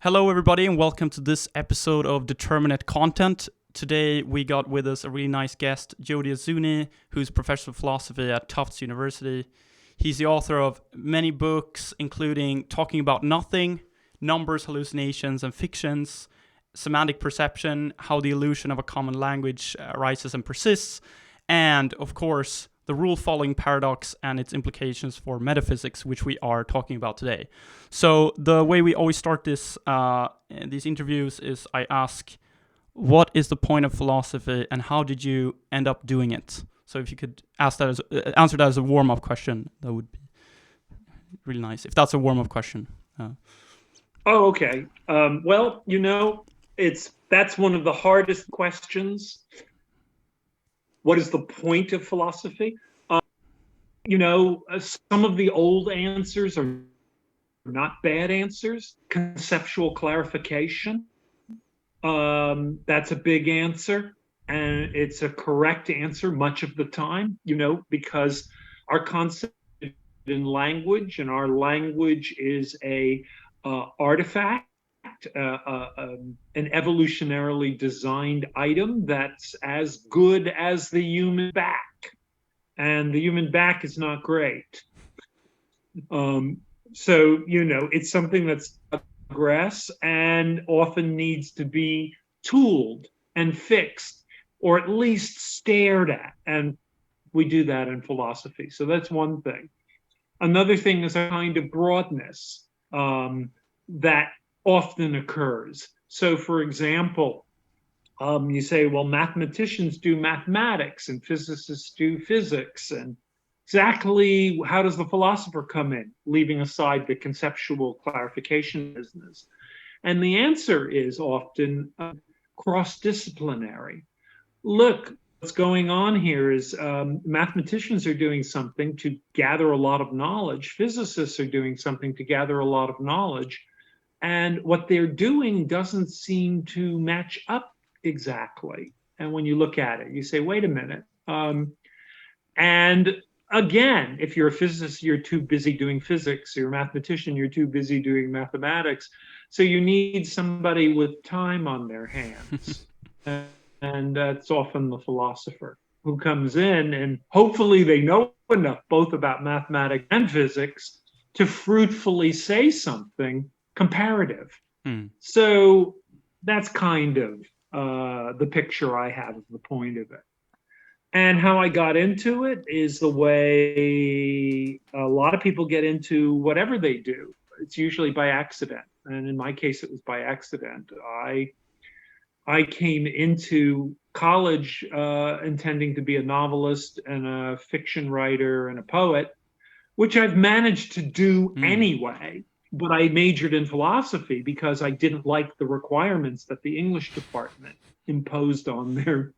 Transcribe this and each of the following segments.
Hello, everybody, and welcome to this episode of Determinate Content. Today, we got with us a really nice guest, Jody Azzouni, who's professor of philosophy at Tufts University. He's the author of many books, including Talking About Nothing, Numbers, Hallucinations and Fictions, Semantic Perception, How the Illusion of a Common Language Arises and Persists, and, of course, the rule-following paradox and its implications for metaphysics, which we are talking about today. So the way we always start these interviews is I ask, what is the point of philosophy and how did you end up doing it? So if you could answer that as a warm-up question, that would be really nice, if that's a warm-up question. Oh, okay. Well, that's one of the hardest questions. What is the point of philosophy? Some of the old answers are not bad answers. Conceptual clarification, that's a big answer. And it's a correct answer much of the time, because our concept in language, and our language is a artifact, an evolutionarily designed item that's as good as the human back. And the human back is not great. So, it's something that's progress and often needs to be tooled and fixed, or at least stared at. And we do that in philosophy. So that's one thing. Another thing is a kind of broadness that often occurs. So, for example, you say, well, mathematicians do mathematics and physicists do physics. And exactly how does the philosopher come in, leaving aside the conceptual clarification business? And the answer is often cross-disciplinary. Look, what's going on here is mathematicians are doing something to gather a lot of knowledge. Physicists are doing something to gather a lot of knowledge. And what they're doing doesn't seem to match up exactly. And when you look at it, you say, wait a minute. And again, if you're a physicist, you're too busy doing physics. You're a mathematician, you're too busy doing mathematics. So you need somebody with time on their hands. And that's often the philosopher who comes in, and hopefully they know enough both about mathematics and physics to fruitfully say something comparative. So that's kind of the picture I have of the point of it. And how I got into it is the way a lot of people get into whatever they do. It's usually by accident. And in my case, it was by accident. I came into college intending to be a novelist and a fiction writer and a poet, which I've managed to do anyway. But I majored in philosophy because I didn't like the requirements that the English department imposed on their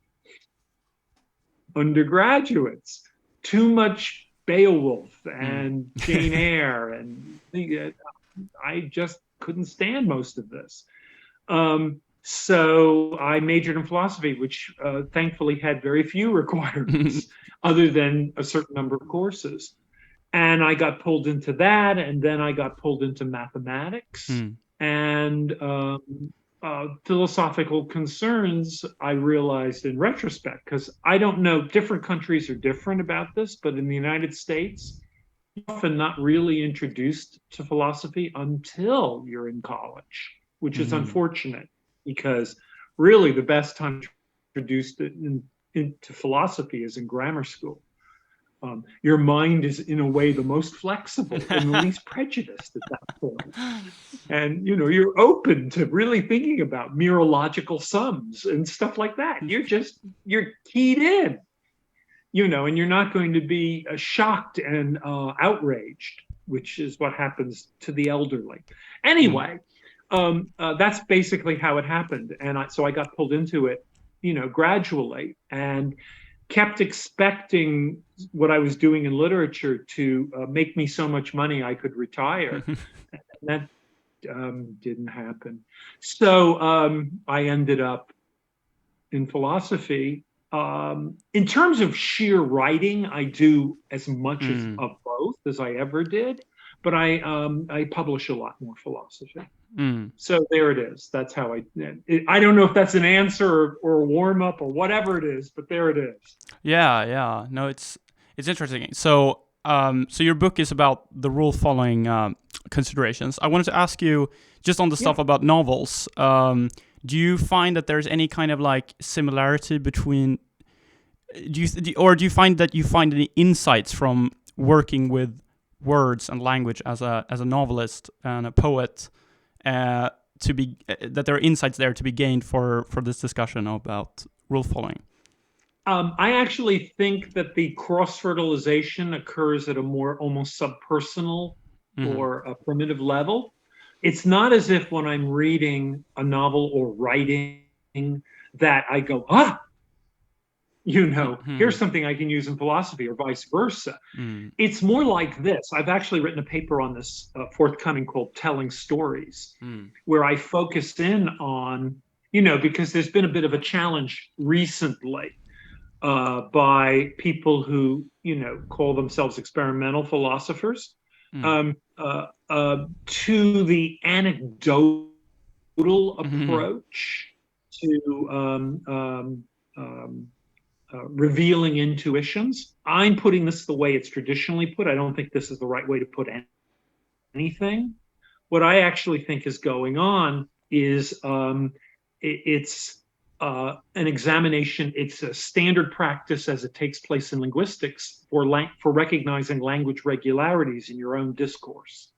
undergraduates. Too much Beowulf and Jane Eyre, and I just couldn't stand most of this. So I majored in philosophy, which thankfully had very few requirements other than a certain number of courses. And I got pulled into that, and then I got pulled into mathematics and philosophical concerns. I realized in retrospect, because I don't know, different countries are different about this, but in the United States, you're often not really introduced to philosophy until you're in college, which is unfortunate, because really the best time to introduce into philosophy is in grammar school. Your mind is, in a way, the most flexible and the least prejudiced at that point. And, you're open to really thinking about mereological sums and stuff like that. You're keyed in, and you're not going to be shocked and outraged, which is what happens to the elderly. Anyway, that's basically how it happened. And so I got pulled into it, gradually, and kept expecting what I was doing in literature to make me so much money I could retire. And that didn't happen. So I ended up in philosophy. In terms of sheer writing, I do as much of both as I ever did. but I publish a lot more philosophy. Mm. So there it is. That's how I don't know if that's an answer or a warm up or whatever it is, but there it is. Yeah. No, it's interesting. So, so your book is about the rule following considerations. I wanted to ask you just on the stuff about novels. Do you find that there's any kind of like similarity between? Do you find that you find any insights from working with words and language as a novelist and a poet? That there are insights there to be gained for this discussion about rule following. I actually think that the cross-fertilization occurs at a more almost subpersonal or a primitive level. It's not as if when I'm reading a novel or writing that I go, here's something I can use in philosophy, or vice versa. It's more like this. I've actually written a paper on this forthcoming called Telling Stories, where I focus in on, because there's been a bit of a challenge recently by people who, call themselves experimental philosophers, to the anecdotal approach to revealing intuitions. I'm putting this the way it's traditionally put. I don't think this is the right way to put anything. What I actually think is going on is it's an examination. It's a standard practice as it takes place in linguistics for recognizing language regularities in your own discourse.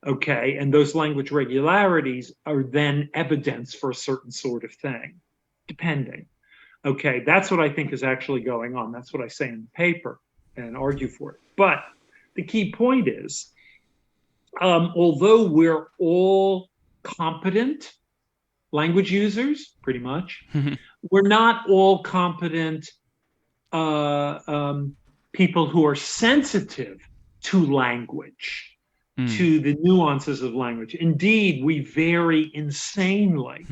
Okay, and those language regularities are then evidence for a certain sort of thing, depending. Okay, that's what I think is actually going on. That's what I say in the paper and argue for it. But the key point is, although we're all competent language users, pretty much, we're not all competent people who are sensitive to language, to the nuances of language. Indeed, we vary insanely.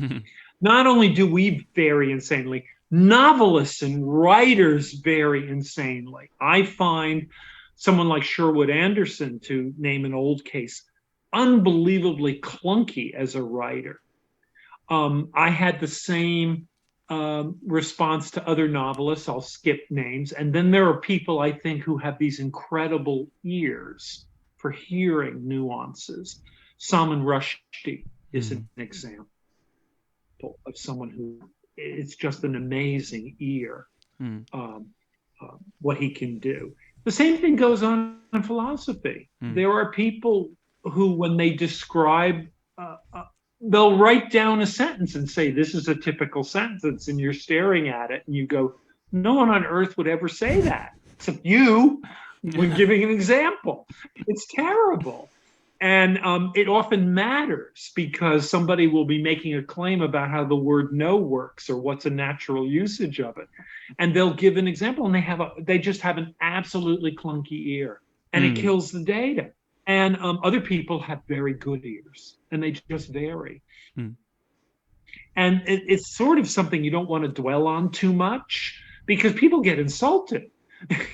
Not only do we vary insanely, novelists and writers vary insanely. I find someone like Sherwood Anderson, to name an old case, unbelievably clunky as a writer. I had the same response to other novelists. I'll skip names. And then there are people, I think, who have these incredible ears for hearing nuances. Salman Rushdie is an example of someone who, it's just an amazing ear, what he can do. The same thing goes on in philosophy. There are people who, when they describe, they'll write down a sentence and say, this is a typical sentence, and you're staring at it and you go, no one on earth would ever say that, except you, when giving an example. It's terrible. And it often matters because somebody will be making a claim about how the word no works or what's a natural usage of it. And they'll give an example and they just have an absolutely clunky ear, and it kills the data. And other people have very good ears and they just vary. And it's sort of something you don't want to dwell on too much because people get insulted.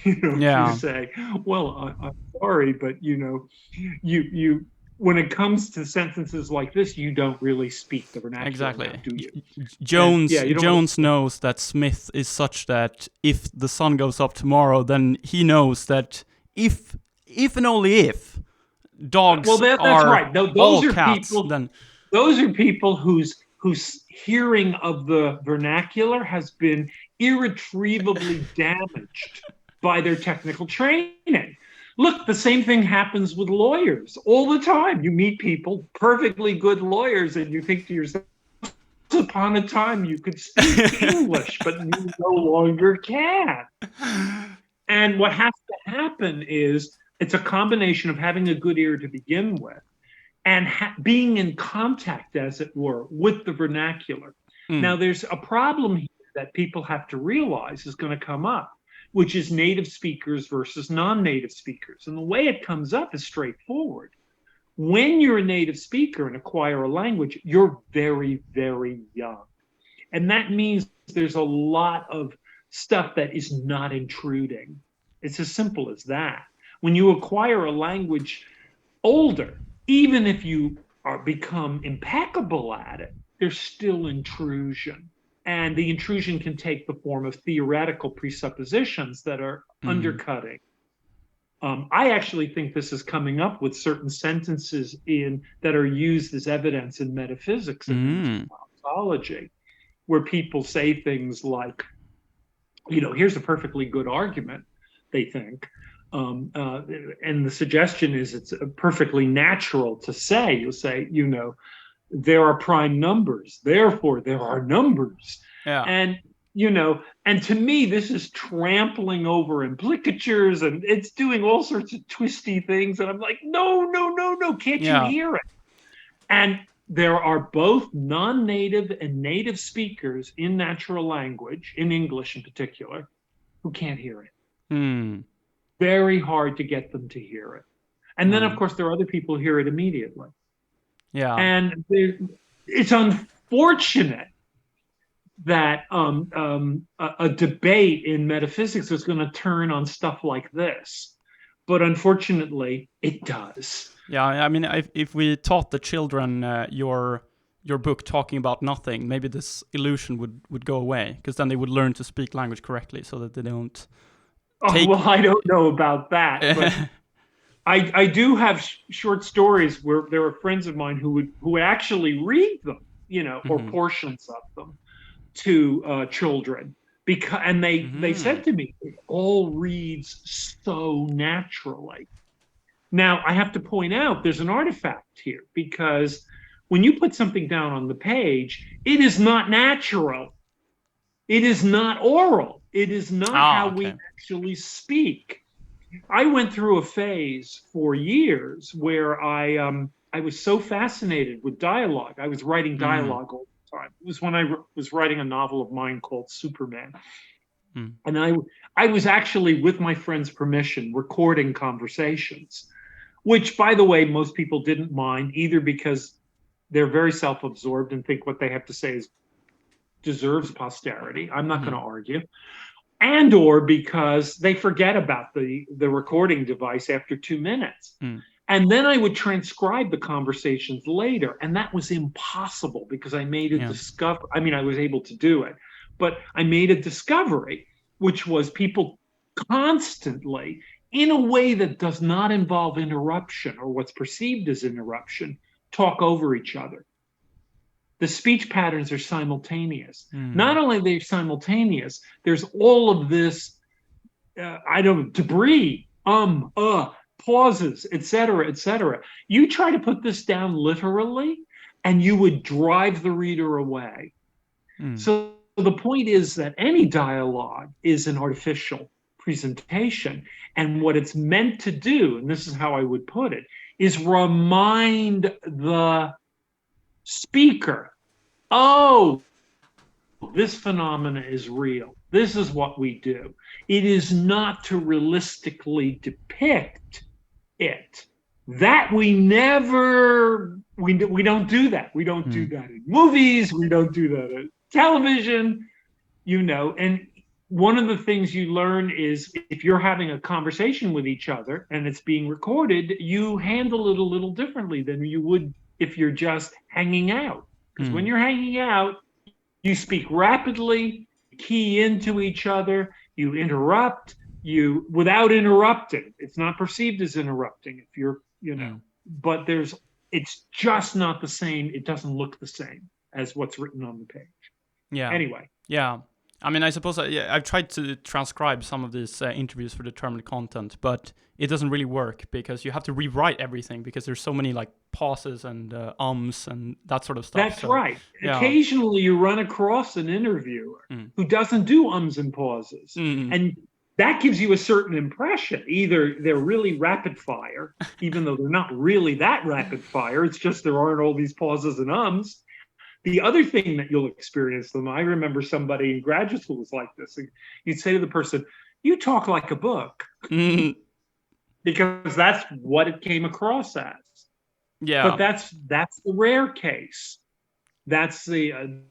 You say, well, I'm sorry, but you when it comes to sentences like this, you don't really speak the vernacular. Exactly. Now, do you? Jones knows that Smith is such that if the sun goes up tomorrow, then he knows that if and only if dogs that's are right. Those all are cats, people. then Those are people whose hearing of the vernacular has been irretrievably damaged by their technical training. Look, the same thing happens with lawyers all the time. You meet people, perfectly good lawyers, and you think to yourself, once upon a time you could speak English, but you no longer can. And what has to happen is it's a combination of having a good ear to begin with and being in contact, as it were, with the vernacular. Now, there's a problem here that people have to realize is going to come up, which is native speakers versus non-native speakers. And the way it comes up is straightforward. When you're a native speaker and acquire a language, you're very, very young. And that means there's a lot of stuff that is not intruding. It's as simple as that. When you acquire a language older, even if you become impeccable at it, there's still intrusion. And the intrusion can take the form of theoretical presuppositions that are undercutting. I actually think this is coming up with certain sentences that are used as evidence in metaphysics and ontology, where people say things like, here's a perfectly good argument, they think. And the suggestion is it's perfectly natural to say, you'll say, there are prime numbers, therefore there are numbers. Yeah. And and to me, this is trampling over implicatures, and it's doing all sorts of twisty things. And I'm like, no, can't you hear it? And there are both non-native and native speakers in natural language, in English in particular, who can't hear it. Very hard to get them to hear it. And then, of course, there are other people who hear it immediately. Yeah. And it's unfortunate that a debate in metaphysics is going to turn on stuff like this. But unfortunately, it does. Yeah, I mean, if we taught the children your book talking about nothing, maybe this illusion would go away, because then they would learn to speak language correctly so that they don't well, I don't know about that, but I do have short stories where there are friends of mine who would actually read them, or portions of them to children, and they said to me, it all reads so naturally. Now, I have to point out there's an artifact here, because when you put something down on the page, it is not natural. It is not oral. It is not how we actually speak. I went through a phase for years where I was so fascinated with dialogue. I was writing dialogue all the time. It was when I was writing a novel of mine called Superman. And I was actually, with my friend's permission, recording conversations, which, by the way, most people didn't mind, either because they're very self-absorbed and think what they have to say deserves posterity. I'm not going to argue. And or because they forget about the recording device after 2 minutes. And then I would transcribe the conversations later. And that was impossible because I made a discovery. I mean, I was able to do it, but I made a discovery, which was people constantly, in a way that does not involve interruption or what's perceived as interruption, talk over each other. The speech patterns are simultaneous. Not only are they simultaneous, there's all of this, debris, pauses, etc., etc. You try to put this down literally, and you would drive the reader away. So the point is that any dialogue is an artificial presentation, and what it's meant to do, and this is how I would put it, is remind the speaker, this phenomena is real. This is what we do. It is not to realistically depict it. That we don't do that. We don't do that in movies. We don't do that in television, and one of the things you learn is if you're having a conversation with each other and it's being recorded, you handle it a little differently than you would if you're just hanging out. Because when you're hanging out, you speak rapidly, key into each other, you interrupt, without interrupting. It's not perceived as interrupting if you're, but it's just not the same. It doesn't look the same as what's written on the page. Yeah. Anyway. Yeah. I mean, I suppose I've tried to transcribe some of these interviews for Determinate content, but it doesn't really work because you have to rewrite everything because there's so many like pauses and ums and that sort of stuff. That's right. Yeah. Occasionally you run across an interviewer who doesn't do ums and pauses. And that gives you a certain impression. Either they're really rapid fire, even though they're not really that rapid fire. It's just there aren't all these pauses and ums. The other thing that you'll experience them, I remember somebody in graduate school was like this. And you'd say to the person, you talk like a book. Because that's what it came across as. Yeah. But that's the rare case. That's the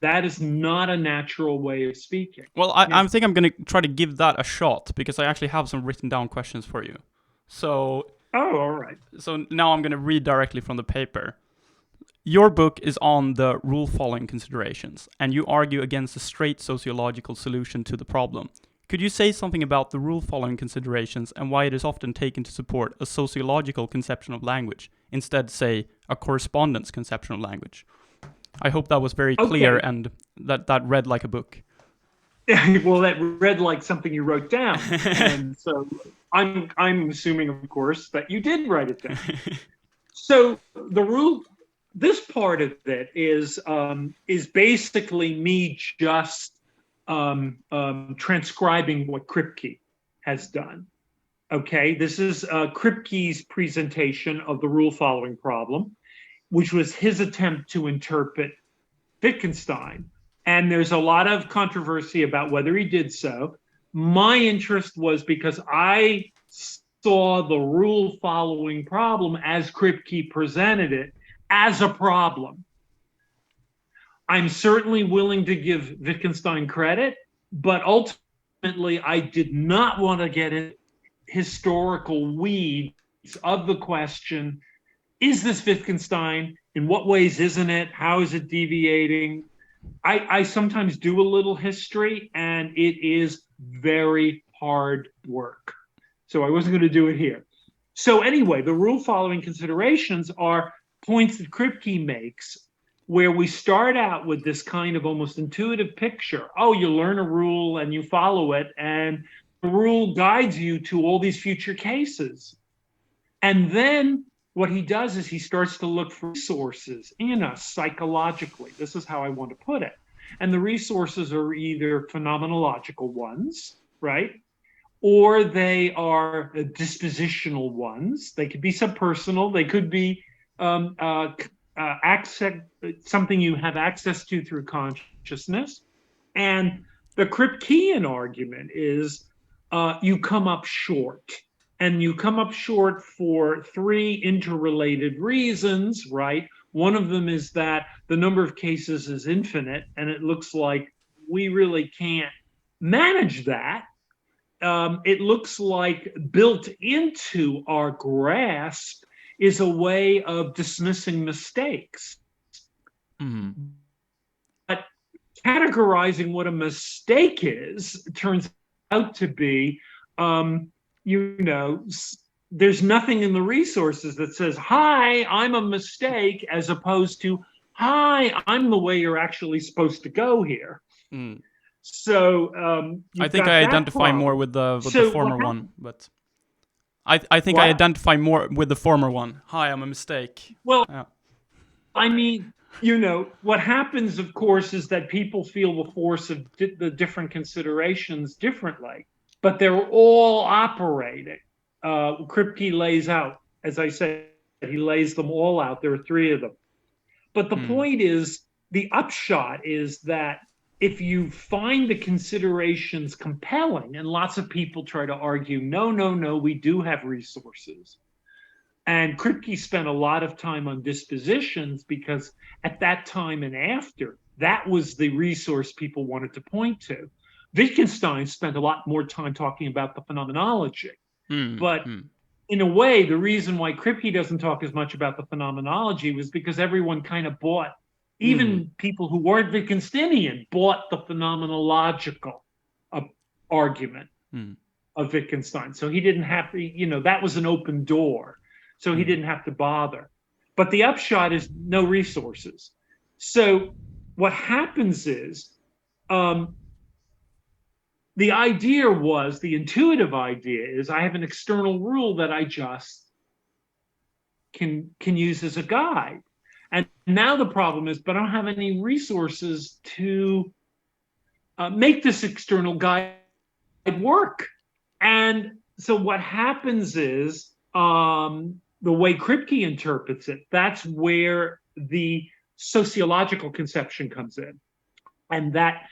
That is not a natural way of speaking. Well, I think I'm going to try to give that a shot because I actually have some written down questions for you. So, all right. So now I'm going to read directly from the paper. Your book is on the rule-following considerations, and you argue against a straight sociological solution to the problem. Could you say something about the rule-following considerations and why it is often taken to support a sociological conception of language, instead, say, a correspondence conception of language? I hope that was very clear and that read like a book. Well, that read like something you wrote down, and so I'm assuming, of course, that you did write it down. So this part of it is basically me just transcribing what Kripke has done. Okay, this is Kripke's presentation of the rule-following problem, which was his attempt to interpret Wittgenstein. And there's a lot of controversy about whether he did so. My interest was because I saw the rule-following problem as Kripke presented it as a problem. I'm certainly willing to give Wittgenstein credit, but ultimately I did not want to get in historical weeds of the question, is this Wittgenstein? In what ways isn't it? How is it deviating? I sometimes do a little history, and it is very hard work. So I wasn't going to do it here. So anyway, the rule-following considerations are points that Kripke makes where we start out with this kind of almost intuitive picture. Oh, you learn a rule and you follow it, and the rule guides you to all these future cases. And then what he does is he starts to look for resources in us psychologically. This is how I want to put it. And the resources are either phenomenological ones, right? Or they are dispositional ones. They could be subpersonal. They could be something you have access to through consciousness. And the Kripkean argument is you come up short. And you come up short for three interrelated reasons, right? One of them is that the number of cases is infinite, and it looks like we really can't manage that. It looks like built into our grasp is a way of dismissing mistakes. Mm-hmm. But categorizing what a mistake is turns out to be there's nothing in the resources that says, hi, I'm a mistake, as opposed to, hi, I'm the way you're actually supposed to go here. Mm. So I think I identify more with the former one, but I think I identify more with the former one. Hi, I'm a mistake. Well, I mean, what happens, of course, is that people feel the force of the different considerations differently. But they're all operating. Kripke lays out, as I said, he lays them all out. There are three of them. But the point is, the upshot is that if you find the considerations compelling, and lots of people try to argue, no, we do have resources. And Kripke spent a lot of time on dispositions because at that time and after, that was the resource people wanted to point to. Wittgenstein spent a lot more time talking about the phenomenology. But in a way, the reason why Kripke doesn't talk as much about the phenomenology was because everyone kind of bought, even people who weren't Wittgensteinian, bought the phenomenological argument of Wittgenstein. So he didn't have to, that was an open door. So he didn't have to bother. But the upshot is no resources. So what happens is, the intuitive idea is I have an external rule that I just can use as a guide. And now the problem is, but I don't have any resources to make this external guide work. And so what happens is, the way Kripke interprets it, that's where the sociological conception comes in. And that,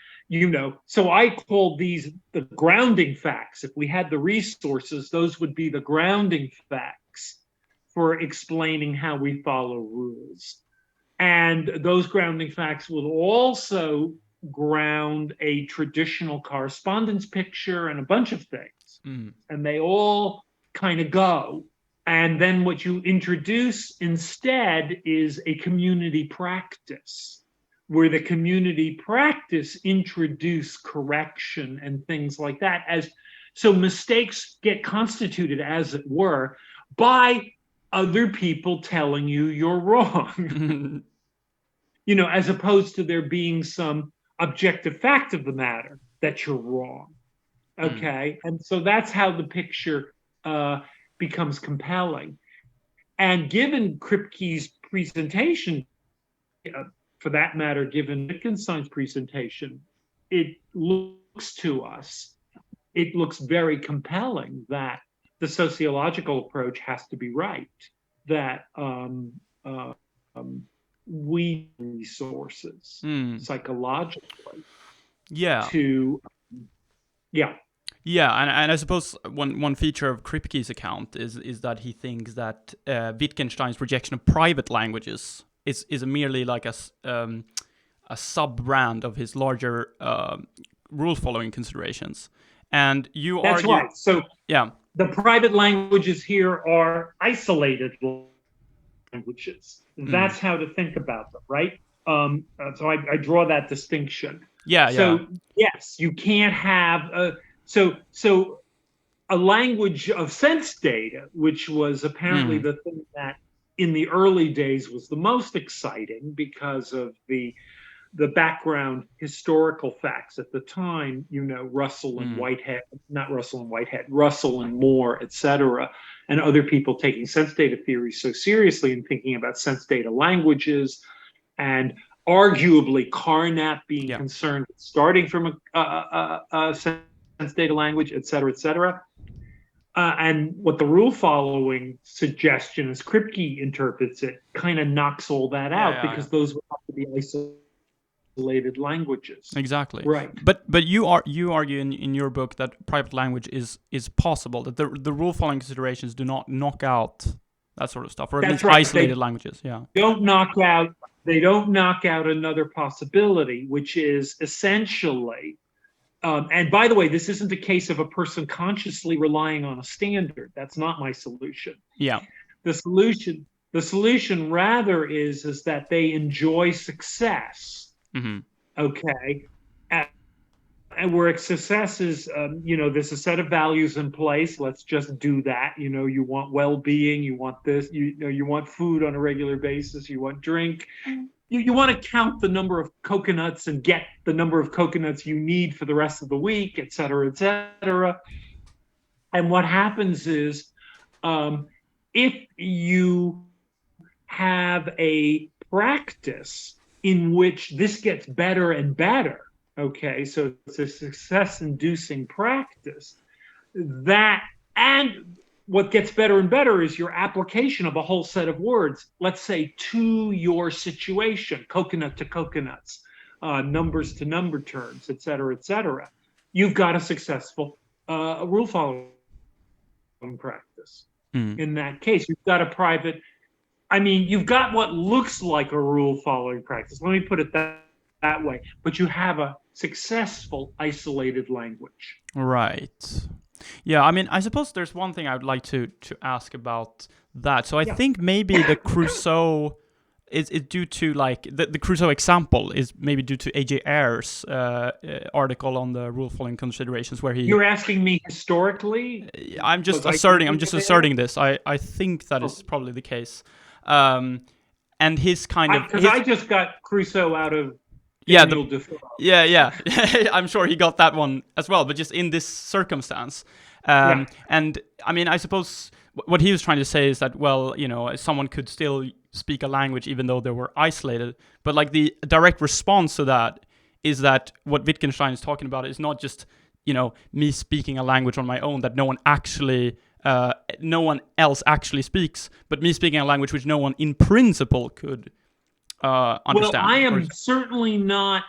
so I call these the grounding facts. If we had the resources, those would be the grounding facts for explaining how we follow rules. And those grounding facts will also ground a traditional correspondence picture and a bunch of things. And they all kind of go. And then what you introduce instead is a community practice, where the community practice introduce correction and things like that. So mistakes get constituted, as it were, by other people telling you you're wrong. As opposed to there being some objective fact of the matter that you're wrong. Okay. And so that's how the picture becomes compelling. And given Kripke's presentation, for that matter, given Wittgenstein's presentation, it looks very compelling that the sociological approach has to be right, that we resources psychologically to and I suppose one feature of Kripke's account is that he thinks that Wittgenstein's rejection of private languages is merely like a sub-brand of his larger rule-following considerations. And you That's argue... right. So the private languages here are isolated languages. That's how to think about them, right? So I draw that distinction. So yes, you can't have so a language of sense data, which was apparently the thing that in the early days was the most exciting because of the background historical facts at the time, Russell and Whitehead, not Russell and Whitehead, Russell and Moore, etc., and other people taking sense data theory so seriously and thinking about sense data languages, and arguably Carnap being concerned with starting from a sense data language, etc., etc. And what the rule following suggestion, as Kripke interprets it, kind of knocks all that out because those would have to be isolated languages. Exactly. Right. But you argue in your book that private language is possible, that the rule following considerations do not knock out that sort of stuff, or at least isolated languages. They don't knock out another possibility, which is essentially and by the way, this isn't a case of a person consciously relying on a standard. That's not my solution. The solution rather is that they enjoy success. Okay. And where success is, there's a set of values in place. Let's just do that. You want well-being, you want this, you want food on a regular basis, you want drink. You want to count the number of coconuts and get the number of coconuts you need for the rest of the week, et cetera, et cetera. And what happens is if you have a practice in which this gets better and better, okay, so it's a success-inducing practice, and what gets better and better is your application of a whole set of words, let's say to your situation, coconut to coconuts, numbers to number terms, et cetera, et cetera. You've got a successful rule following practice. In that case, you've got what looks like a rule following practice. Let me put it that way. But you have a successful isolated language. Right. Yeah, I suppose there's one thing I would like to ask about that. So I think maybe the Crusoe is due to the Crusoe example is maybe due to Ayer's article on the rule following considerations where he... You're asking me historically? I'm just asserting this. I think that is probably the case. And his kind of... Because I just got Crusoe out of... I'm sure he got that one as well, but just in this circumstance. And I suppose what he was trying to say is that, someone could still speak a language even though they were isolated. But the direct response to that is that what Wittgenstein is talking about is not just, me speaking a language on my own that no one else actually speaks, but me speaking a language which no one in principle could understand. Well, I am certainly not.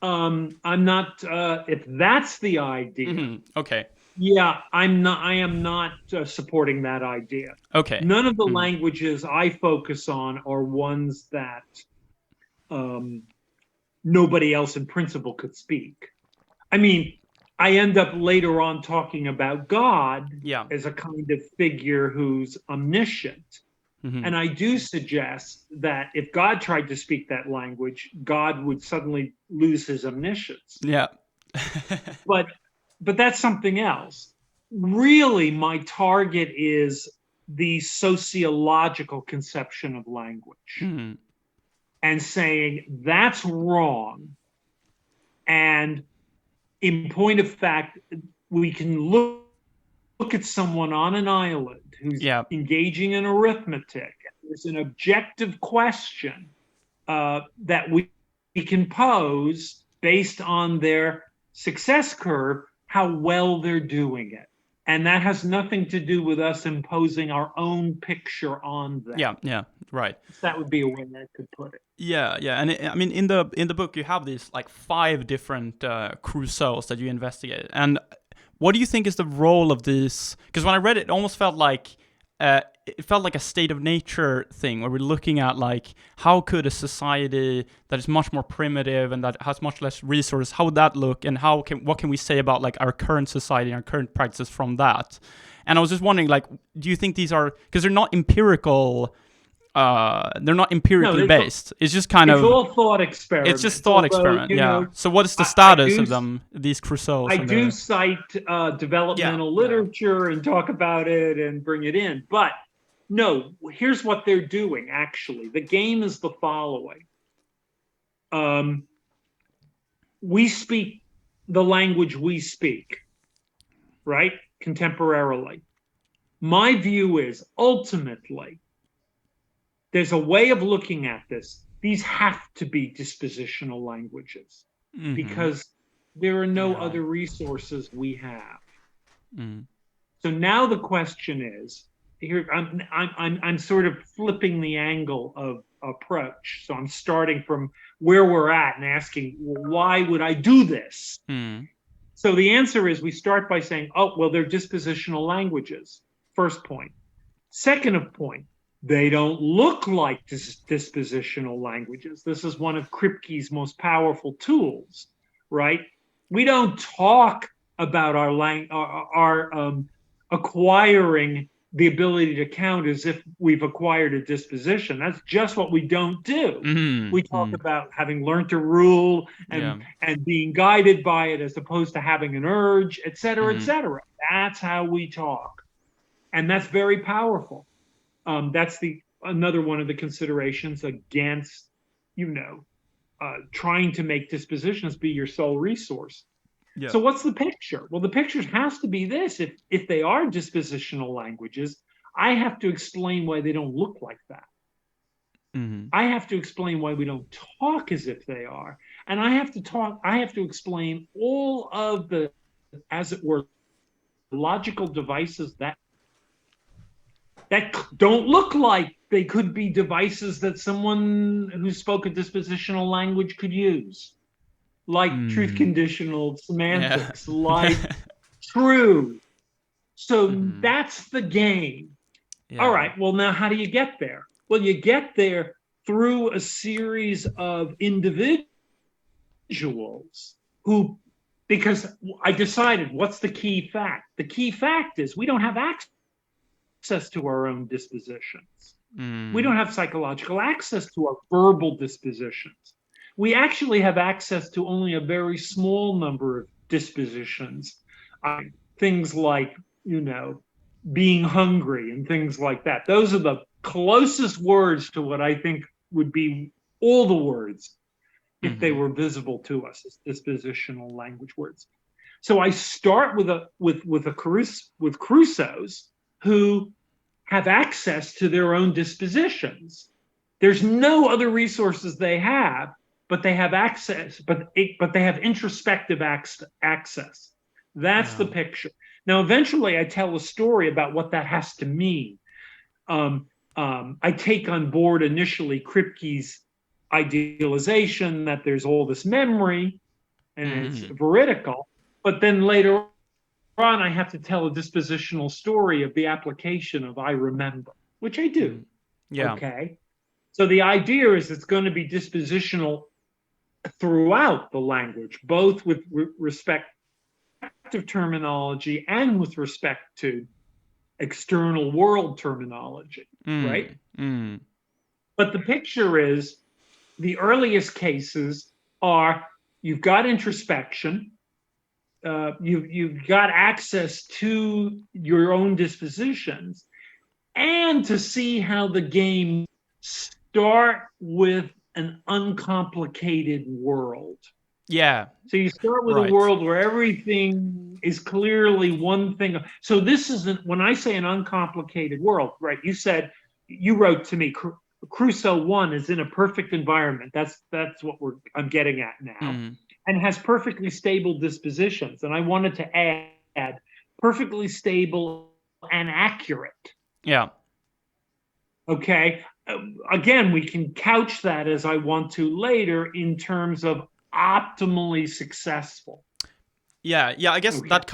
I'm not. If that's the idea, okay. Yeah, I'm not. I am not supporting that idea. Okay. None of the languages I focus on are ones that nobody else in principle could speak. I mean, I end up later on talking about God as a kind of figure who's omniscient. And I do suggest that if God tried to speak that language, God would suddenly lose his omniscience. Yeah. but that's something else. Really, my target is the sociological conception of language and saying that's wrong. And in point of fact, we can look at someone on an island who's engaging in arithmetic. There's an objective question that we can pose based on their success curve, how well they're doing it. And that has nothing to do with us imposing our own picture on them. Yeah, right. That would be a way I could put it. Yeah, and I mean, in the book you have these like 5 different Crusoes that you investigate. And what do you think is the role of these? Because when I read it, it almost felt like a state of nature thing, where we're looking at like how could a society that is much more primitive and that has much less resources, how would that look, and what can we say about like our current society and our current practices from that? And I was just wondering, like, do you think these are, because they're not empirical? They're not empirically based. It's just kind of all thought experiments. It's just thought experiment. Yeah. So what is the status of them? These Crusoes? I do cite developmental literature and talk about it and bring it in, but no. Here's what they're doing. Actually, the game is the following: we speak the language we speak, right? Contemporarily. My view is ultimately, there's a way of looking at this. These have to be dispositional languages because there are no other resources we have. So now the question is, here I'm sort of flipping the angle of approach. So I'm starting from where we're at and asking, well, why would I do this? So the answer is, we start by saying, oh, well, they're dispositional languages. First point. Second point, they don't look like dispositional languages. This is one of Kripke's most powerful tools, right? We don't talk about our acquiring the ability to count as if we've acquired a disposition. That's just what we don't do. We talk about having learned to rule and being guided by it, as opposed to having an urge, et cetera, et cetera. That's how we talk. And that's very powerful. That's another one of the considerations against, trying to make dispositions be your sole resource. Yeah. So what's the picture? Well, the picture has to be this. If they are dispositional languages, I have to explain why they don't look like that. I have to explain why we don't talk as if they are. And I have to explain all of the, as it were, logical devices that don't look like they could be devices that someone who spoke a dispositional language could use. Like truth conditional semantics, like true. So that's the game. Yeah. All right, well, now how do you get there? Well, you get there through a series of individuals who, because I decided, what's the key fact? The key fact is we don't have access to our own dispositions. We don't have psychological access to our verbal dispositions. We actually have access to only a very small number of dispositions. Things like, being hungry and things like that. Those are the closest words to what I think would be all the words if they were visible to us as dispositional language words. So I start with Crusoes who have access to their own dispositions. There's no other resources they have, but they have access, but they have introspective access. That's the picture. Now, eventually I tell a story about what that has to mean. I take on board initially Kripke's idealization that there's all this memory and it's veridical, but then later on I have to tell a dispositional story of the application of I remember, which I do. Yeah. Okay. So the idea is it's going to be dispositional throughout the language, both with respect to terminology and with respect to external world terminology, right? But the picture is the earliest cases are you've got introspection, you've got access to your own dispositions, and to see how the game start with an uncomplicated world. Yeah. So you start with a world where everything is clearly one thing. So this isn't, when I say an uncomplicated world, right? You wrote to me, Crusoe 1 is in a perfect environment. That's what I'm getting at now. And has perfectly stable dispositions. And I wanted to add perfectly stable and accurate. Yeah. Okay. Again, we can couch that as I want to later in terms of optimally successful. Yeah, I guess that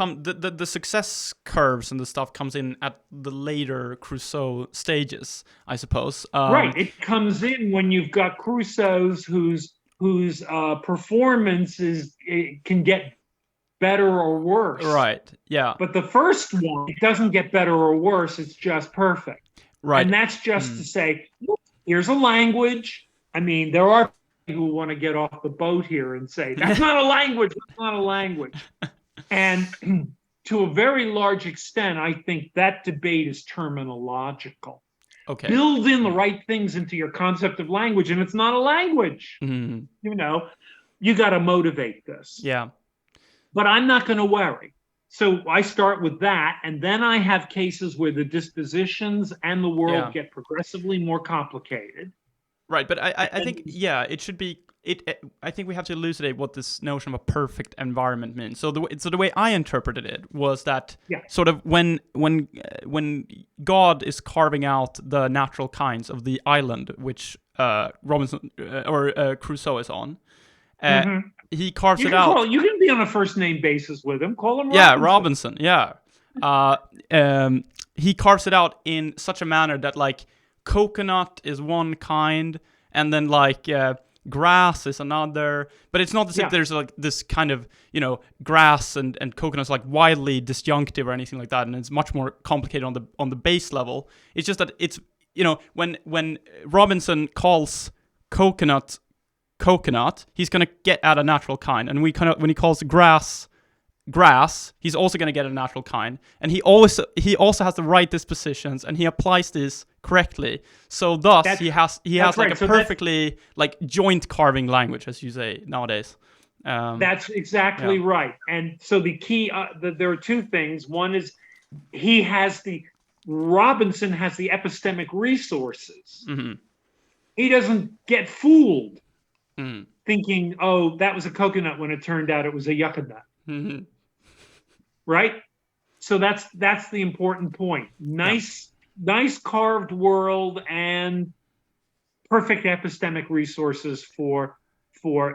the success curves and the stuff comes in at the later Crusoe stages, I suppose. Right, it comes in when you've got Crusoes whose performance can get better or worse. Right. Yeah. But the first one, it doesn't get better or worse. It's just perfect. Right. And that's just to say, look, here's a language. I mean, there are people who want to get off the boat here and say, that's not a language. That's not a language. And to a very large extent, I think that debate is terminological. Okay. Build in the right things into your concept of language, and it's not a language. Mm-hmm. You know, you got to motivate this. Yeah. But I'm not going to worry. So I start with that, and then I have cases where the dispositions and the world get progressively more complicated. Right, but I think, it should be, I think we have to elucidate what this notion of a perfect environment means. So the way I interpreted it was that sort of when God is carving out the natural kinds of the island which Robinson or Crusoe is on, he carves it out. You can be on a first name basis with him. Call him Robinson. Yeah, Robinson. Yeah. He carves it out in such a manner that like coconut is one kind, and then like grass is another. But it's not as if there's like this kind of grass and coconut is like wildly disjunctive or anything like that, and it's much more complicated on the base level. It's just that it's when Robinson calls coconut, he's gonna get at a natural kind, and when he calls grass, he's also gonna get a natural kind, and he also has the right dispositions, and he applies this correctly. So thus he has like a perfectly like joint carving language, as you say nowadays. That's exactly right. And so the key, there are two things. One is Robinson has the epistemic resources. Mm-hmm. He doesn't get fooled thinking, oh, that was a coconut when it turned out it was a yucca nut. Mm-hmm. Right? So that's the important point. Nice carved world and perfect epistemic resources for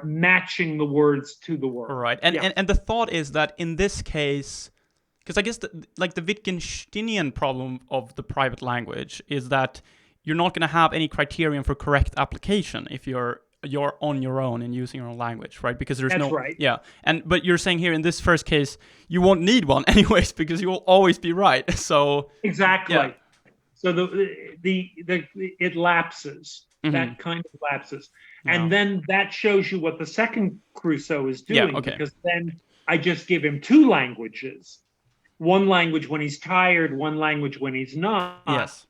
matching the words to the word. Right. And the thought is that in this case, because I guess the Wittgensteinian problem of the private language is that you're not going to have any criterion for correct application if you're on your own and using your own language, right? Because there's but you're saying here in this first case you won't need one anyways because you will always be right. So exactly. So it lapses. That kind of lapses, and then that shows you what the second Crusoe is doing. Because then I just give him two languages: one language when he's tired, one language when he's not. Yes.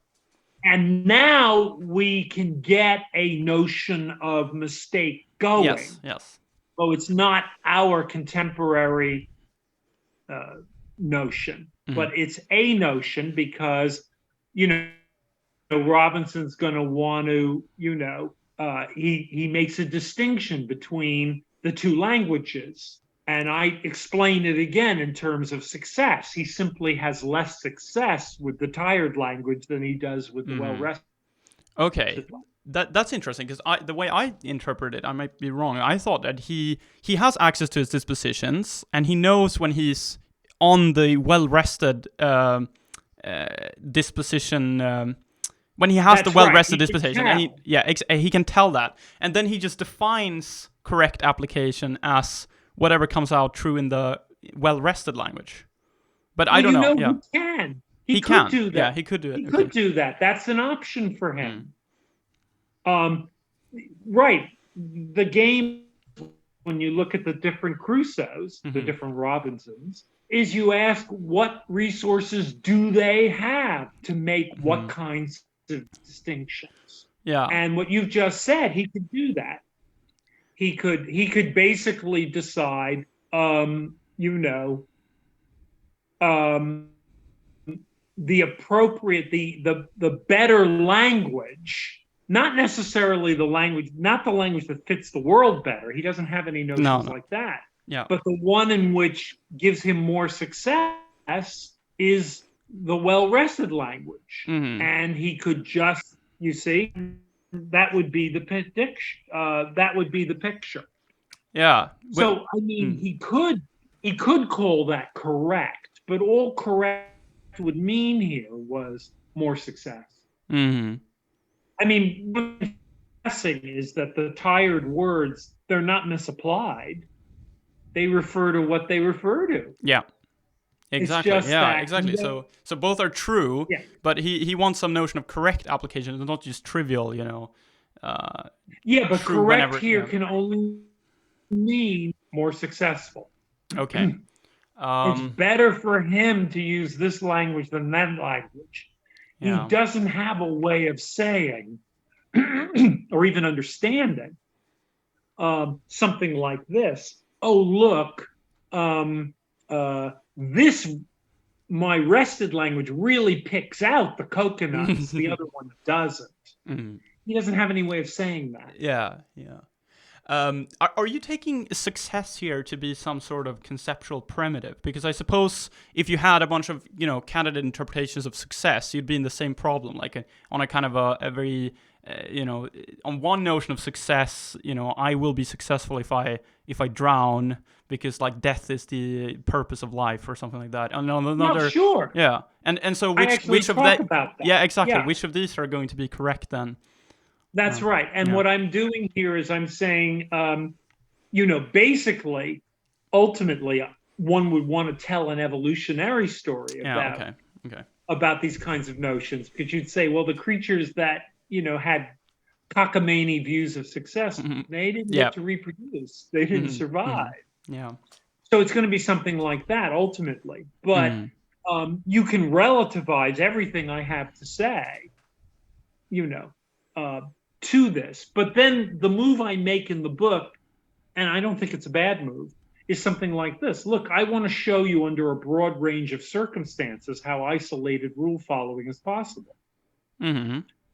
And now we can get a notion of mistake going. Yes. So it's not our contemporary notion, but it's a notion because, Robinson's going to want to, he makes a distinction between the two languages. And I explain it again in terms of success. He simply has less success with the tired language than he does with the well-rested. Okay, that's interesting because the way I interpret it, I might be wrong. I thought that he has access to his dispositions and he knows when he's on the well-rested disposition when he has the That's well-rested right, he can disposition, and he can tell that, and then he just defines correct application as whatever comes out true in the well-rested language. But I don't know. Yeah, He can. he could can. do that. Yeah, he could do it. He could do that. That's an option for him. Mm. Right. The game, when you look at the different Crusoes, the different Robinsons, is you ask what resources do they have to make what kinds of distinctions. Yeah. And what you've just said, he could do that. He could basically decide, the appropriate, the better language, not necessarily the language that fits the world better. He doesn't have any notions like that. Yeah. But the one in which gives him more success is the well-rested language. And he could just, you see, that would be the picture. Yeah. So I mean, he could call that correct, but all correct would mean here was more success. I mean, the thing is that the tired words, they're not misapplied. They refer to what they refer to. Yeah. Exactly. Exactly. So both are true, but he wants some notion of correct application, not just trivial, but correct here can only mean more successful. Okay. It's better for him to use this language than that language. Yeah. He doesn't have a way of saying or even understanding something like this. Oh, look, my rested language really picks out the coconuts, the other one doesn't. He doesn't have any way of saying that. Yeah. Are you taking success here to be some sort of conceptual primitive? Because I suppose if you had a bunch of, candidate interpretations of success, you'd be in the same problem, like on a kind of a very, on one notion of success, I will be successful if I drown, because like death is the purpose of life or something like that. And on another, no, sure. Yeah. And so which of that? Yeah, exactly. Yeah. Which of these are going to be correct then? That's right. And what I'm doing here is I'm saying, basically, ultimately, one would want to tell an evolutionary story about these kinds of notions, because you'd say, well, the creatures that, had cockamamie views of success, they didn't get to reproduce. They didn't survive. Yeah. So it's going to be something like that ultimately. But you can relativize everything I have to say, to this. But then the move I make in the book, and I don't think it's a bad move, is something like this. Look, I want to show you under a broad range of circumstances how isolated rule following is possible.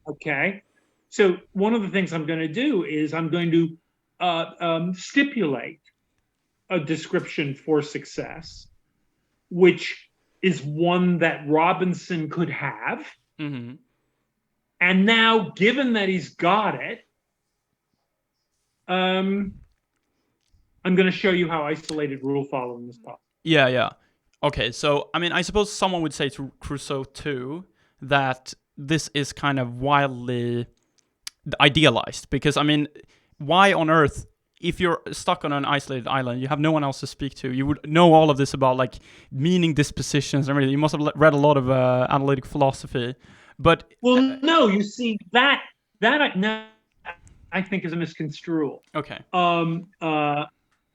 Okay? So one of the things I'm going to do is I'm going to stipulate a description for success, which is one that Robinson could have. And now, given that he's got it, I'm going to show you how isolated rule following is possible. Yeah. Okay, so, I mean, I suppose someone would say to Crusoe too that this is kind of wildly idealized, because, I mean, why on earth, if you're stuck on an isolated island, you have no one else to speak to, you would know all of this about, like, meaning dispositions and everything. You must have read a lot of analytic philosophy. But no, you see that I think is a misconstrual. Okay. I'm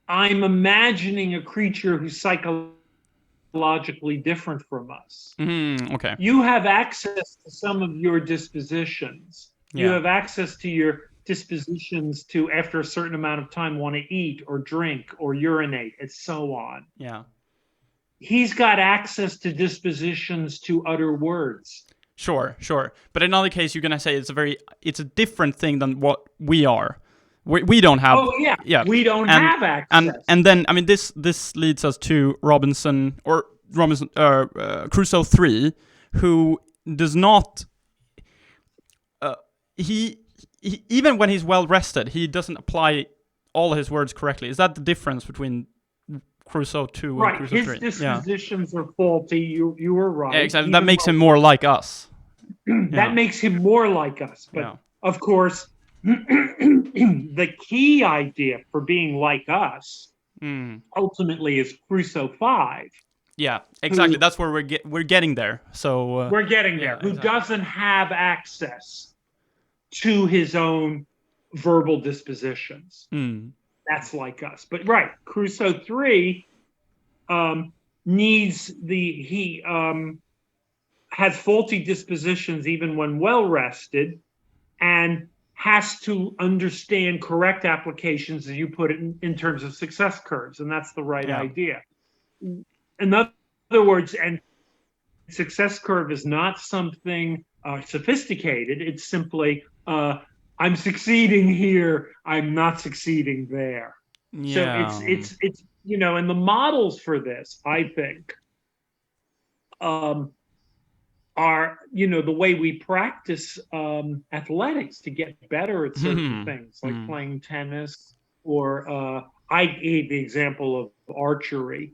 imagining a creature who's psychologically different from us. Okay. You have access to some of your dispositions. You have access to your dispositions to, after a certain amount of time, want to eat or drink or urinate and so on. Yeah. He's got access to dispositions to utter words. Sure. But in another case, you're gonna say it's a different thing than what we are. We don't have. Oh yeah. We don't have access. And then, I mean, this leads us to Crusoe 3, who does not. He even when he's well rested, he doesn't apply all his words correctly. Is that the difference between Crusoe 2 and Crusoe 3? His dispositions are faulty. You were right. Yeah, exactly. That makes him more like us. That makes him more like us. But of course, the key idea for being like us ultimately is Crusoe 5. Yeah, exactly. That's where we're getting there. So we're getting there. Who doesn't have access to his own verbal dispositions. That's like us. But right, Crusoe 3 has faulty dispositions even when well rested, and has to understand correct applications, as you put it, in terms of success curves. And that's the right idea. In other words, and success curve is not something sophisticated. It's simply, I'm succeeding here, I'm not succeeding there. So it's and the models for this, I think, are the way we practice athletics to get better at certain things, like playing tennis, or I gave the example of archery,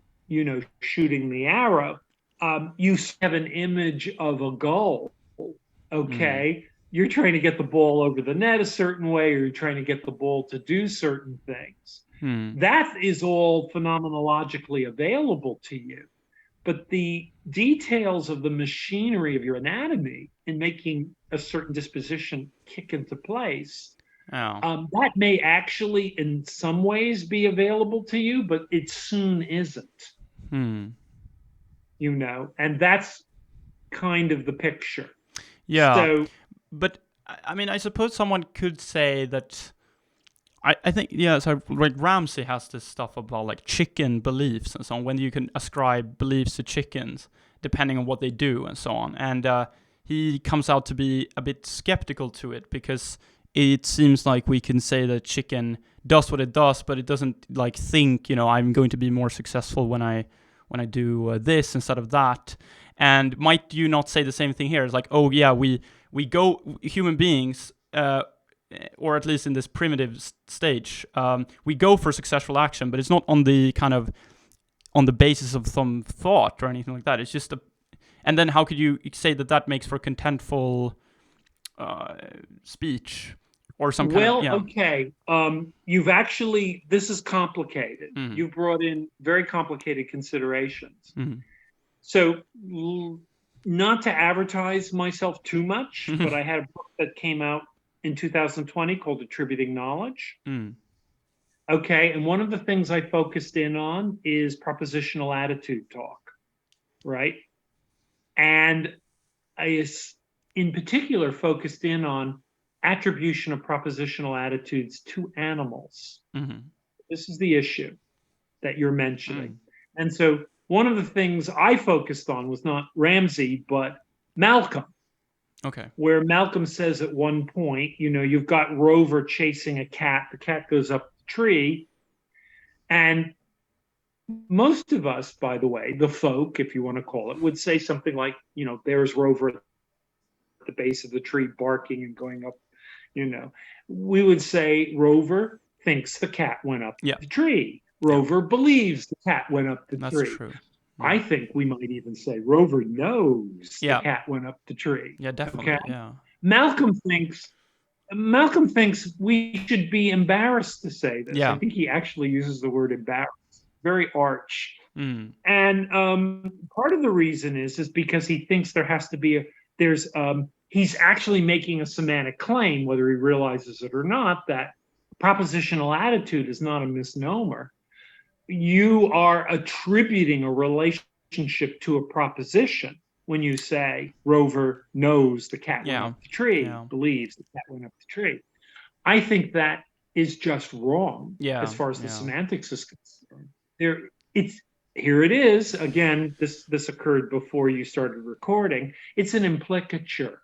shooting the arrow. You have an image of a goal, okay? You're trying to get the ball over the net a certain way, or you're trying to get the ball to do certain things. That is all phenomenologically available to you. But the details of the machinery of your anatomy in making a certain disposition kick into place, that may actually in some ways be available to you, but it soon isn't. And that's kind of the picture. But I mean, I suppose someone could say that I think, so like Ramsey has this stuff about like chicken beliefs and so on, when you can ascribe beliefs to chickens depending on what they do and so on. And he comes out to be a bit skeptical to it, because it seems like we can say that chicken does what it does, but it doesn't like think, I'm going to be more successful when I do this instead of that. And might you not say the same thing here? It's like, oh yeah, we go, human beings, or at least in this primitive stage, we go for successful action, but it's not on the basis of some thought or anything like that. It's just and then how could you say that makes for contentful speech or some kind of... okay. You've actually, this is complicated. You've brought in very complicated considerations. So not to advertise myself too much, but I had a book that came out in 2020 called Attributing Knowledge. Okay, and one of the things I focused in on is propositional attitude talk, right? And I, in particular, focused in on attribution of propositional attitudes to animals. This is the issue that you're mentioning. And so one of the things I focused on was not Ramsey, but Malcolm. Okay. Where Malcolm says at one point, you've got Rover chasing a cat. The cat goes up the tree. And most of us, by the way, the folk, if you want to call it, would say something like, there's Rover at the base of the tree barking and going up, We would say Rover thinks the cat went up the tree. Rover believes the cat went up the tree. That's true. I think we might even say Rover knows the cat went up the tree. Yeah, definitely. Okay? Yeah. Malcolm thinks we should be embarrassed to say this. I think he actually uses the word embarrassed. Very arch. And part of the reason is because he thinks there has to be he's actually making a semantic claim, whether he realizes it or not, that propositional attitude is not a misnomer. You are attributing a relationship to a proposition when you say Rover knows the cat went up the tree, believes the cat went up the tree. I think that is just wrong as far as the semantics is concerned. Here it is. Again, this occurred before you started recording. It's an implicature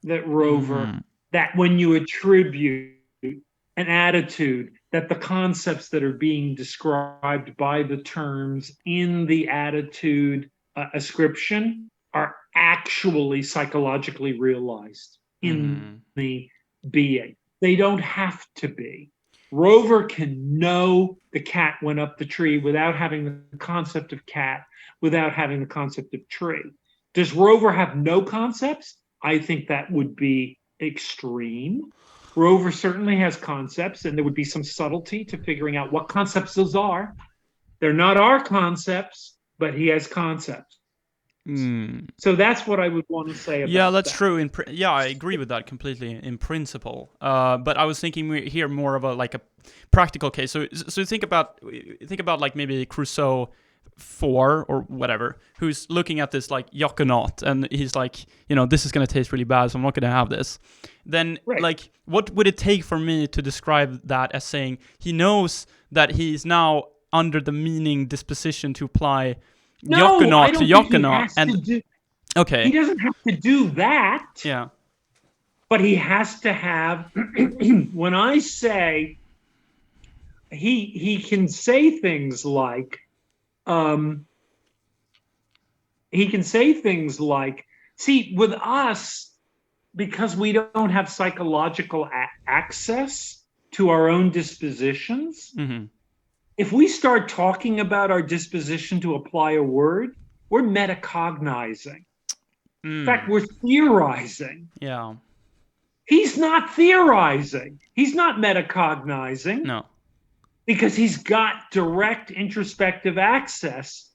that Rover, that when you attribute an attitude, that the concepts that are being described by the terms in the attitude ascription are actually psychologically realized in the being. They don't have to be. Rover can know the cat went up the tree without having the concept of cat, without having the concept of tree. Does Rover have no concepts? I think that would be extreme. Rover certainly has concepts, and there would be some subtlety to figuring out what concepts those are. They're not our concepts, but he has concepts. So that's what I would want to say about Yeah, that's that. true. I agree with that completely in principle. But I was thinking here more of a practical case. So think about like maybe Crusoe 4 or whatever, who's looking at this like yucca, and he's like, this is gonna taste really bad, so I'm not gonna have this. Then like, what would it take for me to describe that as saying he knows that he's now under the meaning disposition to apply yucca to yucca, and okay, he doesn't have to do that. Yeah, but he has to have. When I say he can say things like, see, with us, because we don't have psychological access to our own dispositions, if we start talking about our disposition to apply a word, we're metacognizing. In fact, we're theorizing. Yeah. He's not theorizing. He's not metacognizing. No. Because he's got direct introspective access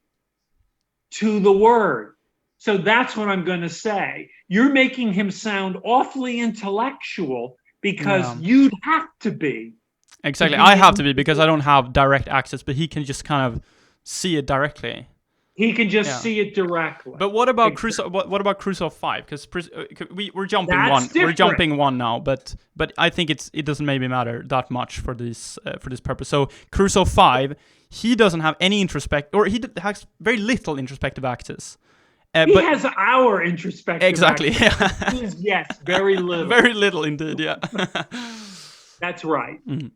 to the word. So that's what I'm going to say. You're making him sound awfully intellectual because you'd have to be. Exactly. I have to be because I don't have direct access, but he can just kind of see it directly. He can just see it directly. But what about Crusoe? What about Crusoe 5? Because we're jumping one. Different. We're jumping one now, but I think it doesn't maybe matter that much for this purpose. So Crusoe 5, he doesn't have any or he has very little introspective access. He has our introspective exactly. access. Yes, very little. Very little indeed. Yeah. That's right. Mm-hmm.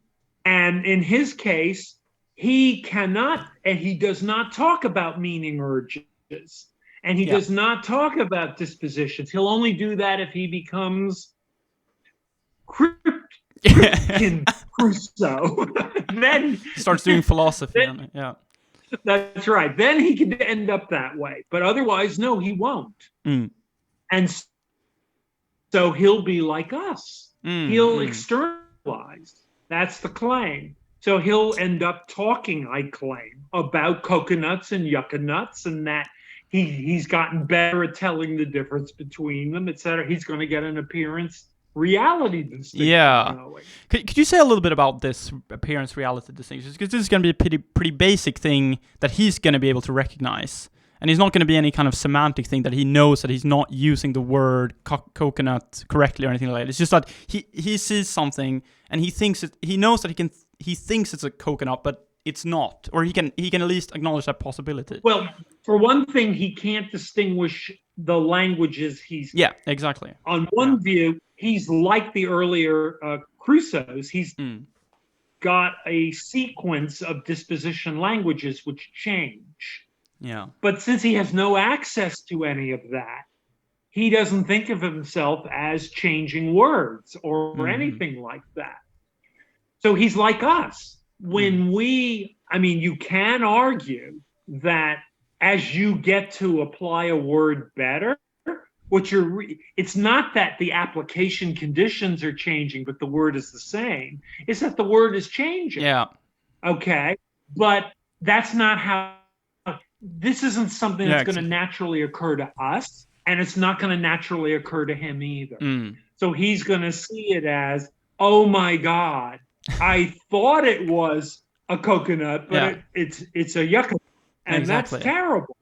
And in his case, he cannot, and he does not talk about meaning urges, and he does not talk about dispositions. He'll only do that if he becomes Christian Crusoe. Then he starts doing philosophy. Yeah, that's right. Then he can end up that way, but otherwise, no, he won't. And so he'll be like us. He'll externalize. That's the claim. So he'll end up talking, I claim, about coconuts and yucca nuts, and that he's gotten better at telling the difference between them, etc. He's going to get an appearance reality distinction. Yeah. Could you say a little bit about this appearance reality distinction? Because this is going to be a pretty basic thing that he's going to be able to recognize. And it's not going to be any kind of semantic thing that he knows that he's not using the word coconut correctly or anything like that. It's just that he sees something and he thinks he knows that he thinks it's a coconut, but it's not. Or he can at least acknowledge that possibility. Well, for one thing, he can't distinguish the languages he's... Yeah, exactly. On one view, he's like the earlier Crusoes. He's got a sequence of disposition languages which change. Yeah. But since he has no access to any of that, he doesn't think of himself as changing words or anything like that. So he's like us. When you can argue that as you get to apply a word better, it's not that the application conditions are changing, but the word is the same. It's that the word is changing. Yeah. Okay. But that's not how. This isn't something that's going to naturally occur to us, and it's not going to naturally occur to him either. So he's going to see it as, oh my God, I thought it was a coconut, but it's a yucca, and that's terrible.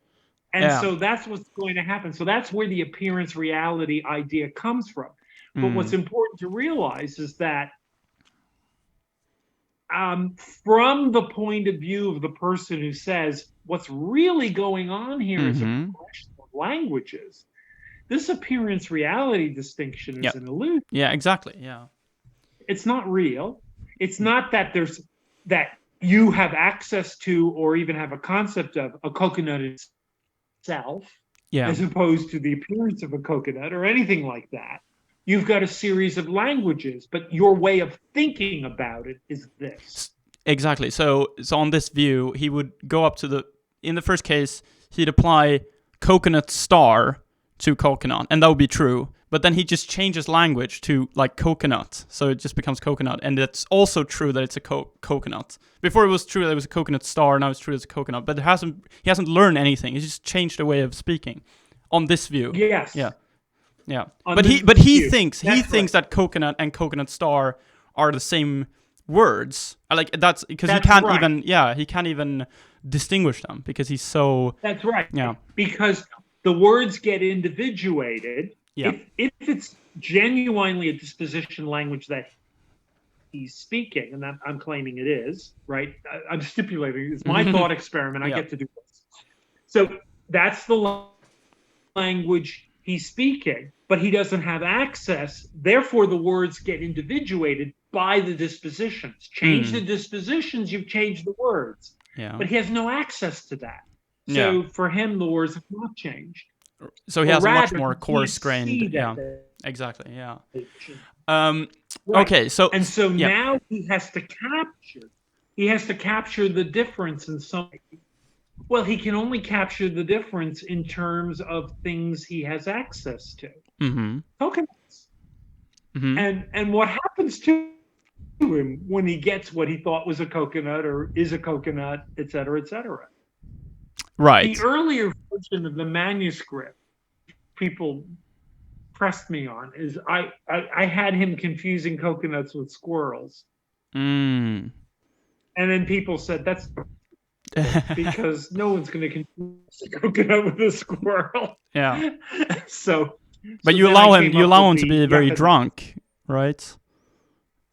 And so that's what's going to happen. So that's where the appearance reality idea comes from. But what's important to realize is that from the point of view of the person who says what's really going on here is a question of languages, this appearance reality distinction is an illusion. Yeah, exactly. Yeah. It's not real. It's not that that you have access to or even have a concept of a coconut itself, as opposed to the appearance of a coconut or anything like that. You've got a series of languages, but your way of thinking about it is this. Exactly. So on this view, he would go up to in the first case, he'd apply coconut star to coconut, and that would be true. But then he just changes language to like coconut, so it just becomes coconut, and it's also true that it's a coconut. Before it was true that it was a coconut star, now it's true it's a coconut. But he hasn't learned anything. He's just changed the way of speaking. On this view, Yes, yeah. On But this he view. thinks That's that coconut and coconut star are the same words. Like that's because That's right. he can't even distinguish them because he's so That's right. yeah Because the words get individuated. yeah. If it's genuinely a disposition language that he's speaking, and I'm claiming it is, right? I'm stipulating it's my thought experiment. I Yeah. get to do this. So that's the language he's speaking, but he doesn't have access. Therefore, the words get individuated by the dispositions. Change the dispositions, you've changed the words. Yeah. But he has no access to that. So Yeah. for him, the words have not changed. So he Or has a much rather, more he can't coarse-grained. see that Yeah. they- Exactly. Yeah. Right. Okay. So And so yeah. now he has to capture the difference in some. Well, he can only capture the difference in terms of things he has access to. Coconuts. And what happens to him when he gets what he thought was a coconut or is a coconut, et cetera, et cetera. Right. The earlier version of the manuscript people pressed me on is I had him confusing coconuts with squirrels. And then people said that's because no one's going to confuse a coconut with a squirrel. Yeah. But you allow him to be very drunk, right?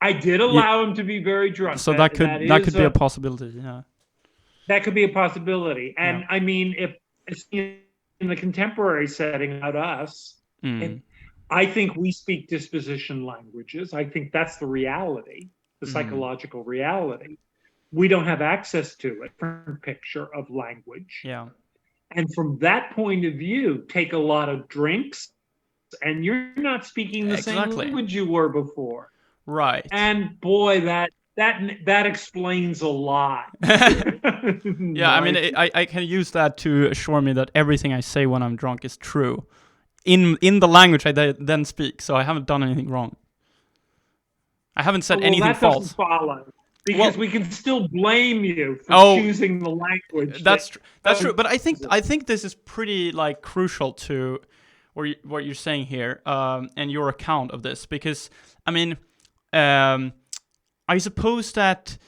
I did allow him to be very drunk. So that could be a possibility. Yeah. That could be a possibility. And Yeah. I mean, if in the contemporary setting about us, I think we speak disposition languages. I think that's the reality, the psychological reality. We don't have access to a different picture of language. Yeah. And from that point of view, take a lot of drinks, and you're not speaking the same language you were before. Right. And boy, that explains a lot. Yeah, I mean, I can use that to assure me that everything I say when I'm drunk is true. In the language I then speak, so I haven't done anything wrong. I haven't said anything false. Doesn't follow. Because we can still blame you for choosing the language. That's true. But I think this is pretty like crucial to what you're saying here, and your account of this, because I mean, I suppose that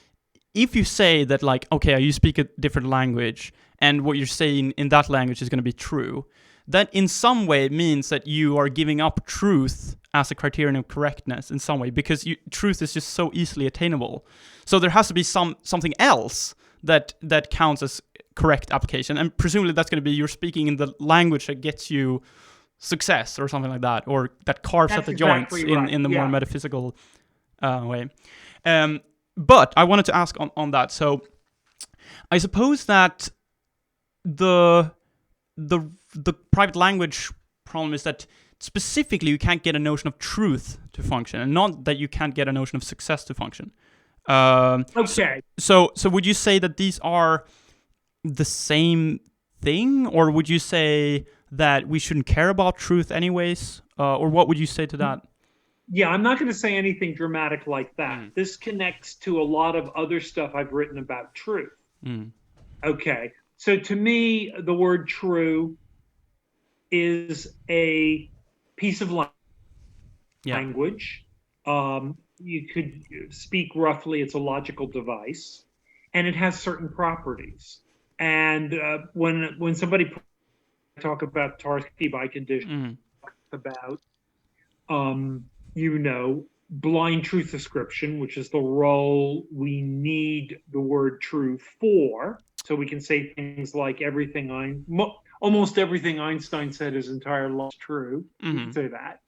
if you say that like, okay, you speak a different language, and what you're saying in that language is going to be true, that in some way means that you are giving up truth as a criterion of correctness in some way, because truth is just so easily attainable. So there has to be something else that counts as correct application, and presumably that's going to be you're speaking in the language that gets you success or something like that, or that carves at the joints in the more metaphysical way. But I wanted to ask on that. So I suppose that the private language problem is that specifically you can't get a notion of truth to function, and not that you can't get a notion of success to function. Okay. So would you say that these are the same thing, or would you say that we shouldn't care about truth anyways? Or what would you say to that? Yeah, I'm not going to say anything dramatic like that. This connects to a lot of other stuff I've written about truth. Okay. So to me, the word true is a piece of language. You could speak roughly, it's a logical device, and it has certain properties. And when somebody talk about Tarski by condition, about blind truth ascription, which is the role we need the word true for. So we can say things like almost everything Einstein said his entire life is true. We can say that.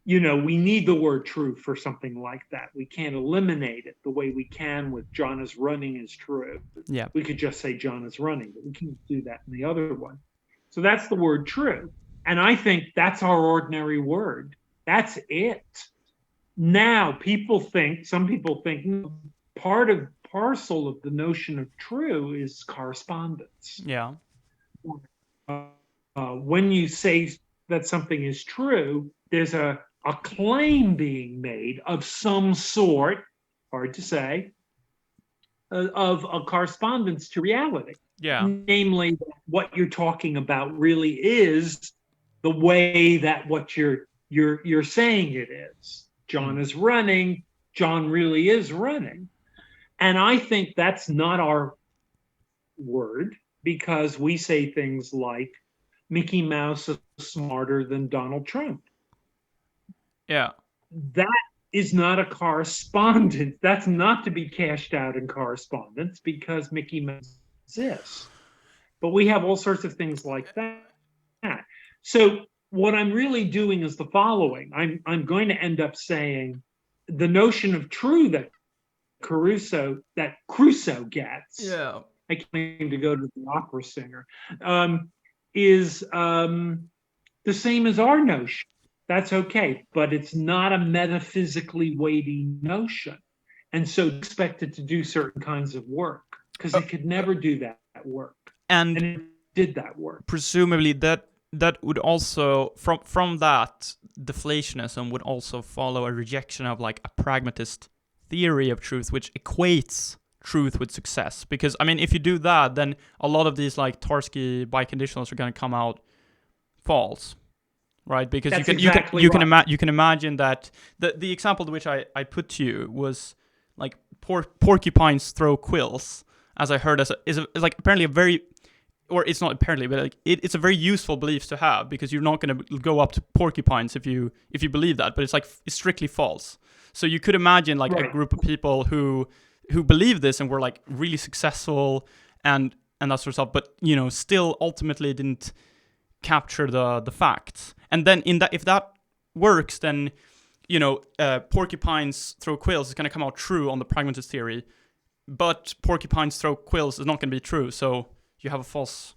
We need the word true for something like that. We can't eliminate it the way we can with John is running is true. Yeah. We could just say John is running, but we can't do that in the other one. So that's the word true. And I think that's our ordinary word. That's it. Now, some people think part of parcel of the notion of true is correspondence. Yeah. When you say that something is true, there's a claim being made of some sort, hard to say, of a correspondence to reality. Yeah. Namely, what you're talking about really is the way that what you're saying it is. John is running. John really is running. And I think that's not our word, because we say things like Mickey Mouse is smarter than Donald Trump. Yeah. That is not a correspondence. That's not to be cashed out in correspondence, because Mickey Mouse exists. But we have all sorts of things like that. So what I'm really doing is the following. I'm going to end up saying the notion of true that Crusoe gets. Yeah. I came to go to the opera singer. Is the same as our notion. That's okay, but it's not a metaphysically weighty notion, and so expect it to do certain kinds of work, because it could never do that work, and it did that work. Presumably, that would also from that deflationism would also follow a rejection of like a pragmatist theory of truth, which equates truth with success. Because I mean, if you do that, then a lot of these like Tarski biconditionals are going to come out false, right? Because you can imagine that the example to which I put to you was like porcupines throw quills, as I heard, is like apparently a very, or it's not apparently, but like it's a very useful belief to have, because you're not going to go up to porcupines if you believe that, but it's strictly false. So you could imagine like a group of people who believe this and were like really successful and that sort of stuff, but still ultimately didn't capture the facts. And then if that works, then porcupines throw quills is going to come out true on the pragmatist theory, but porcupines throw quills is not going to be true. So you have a false.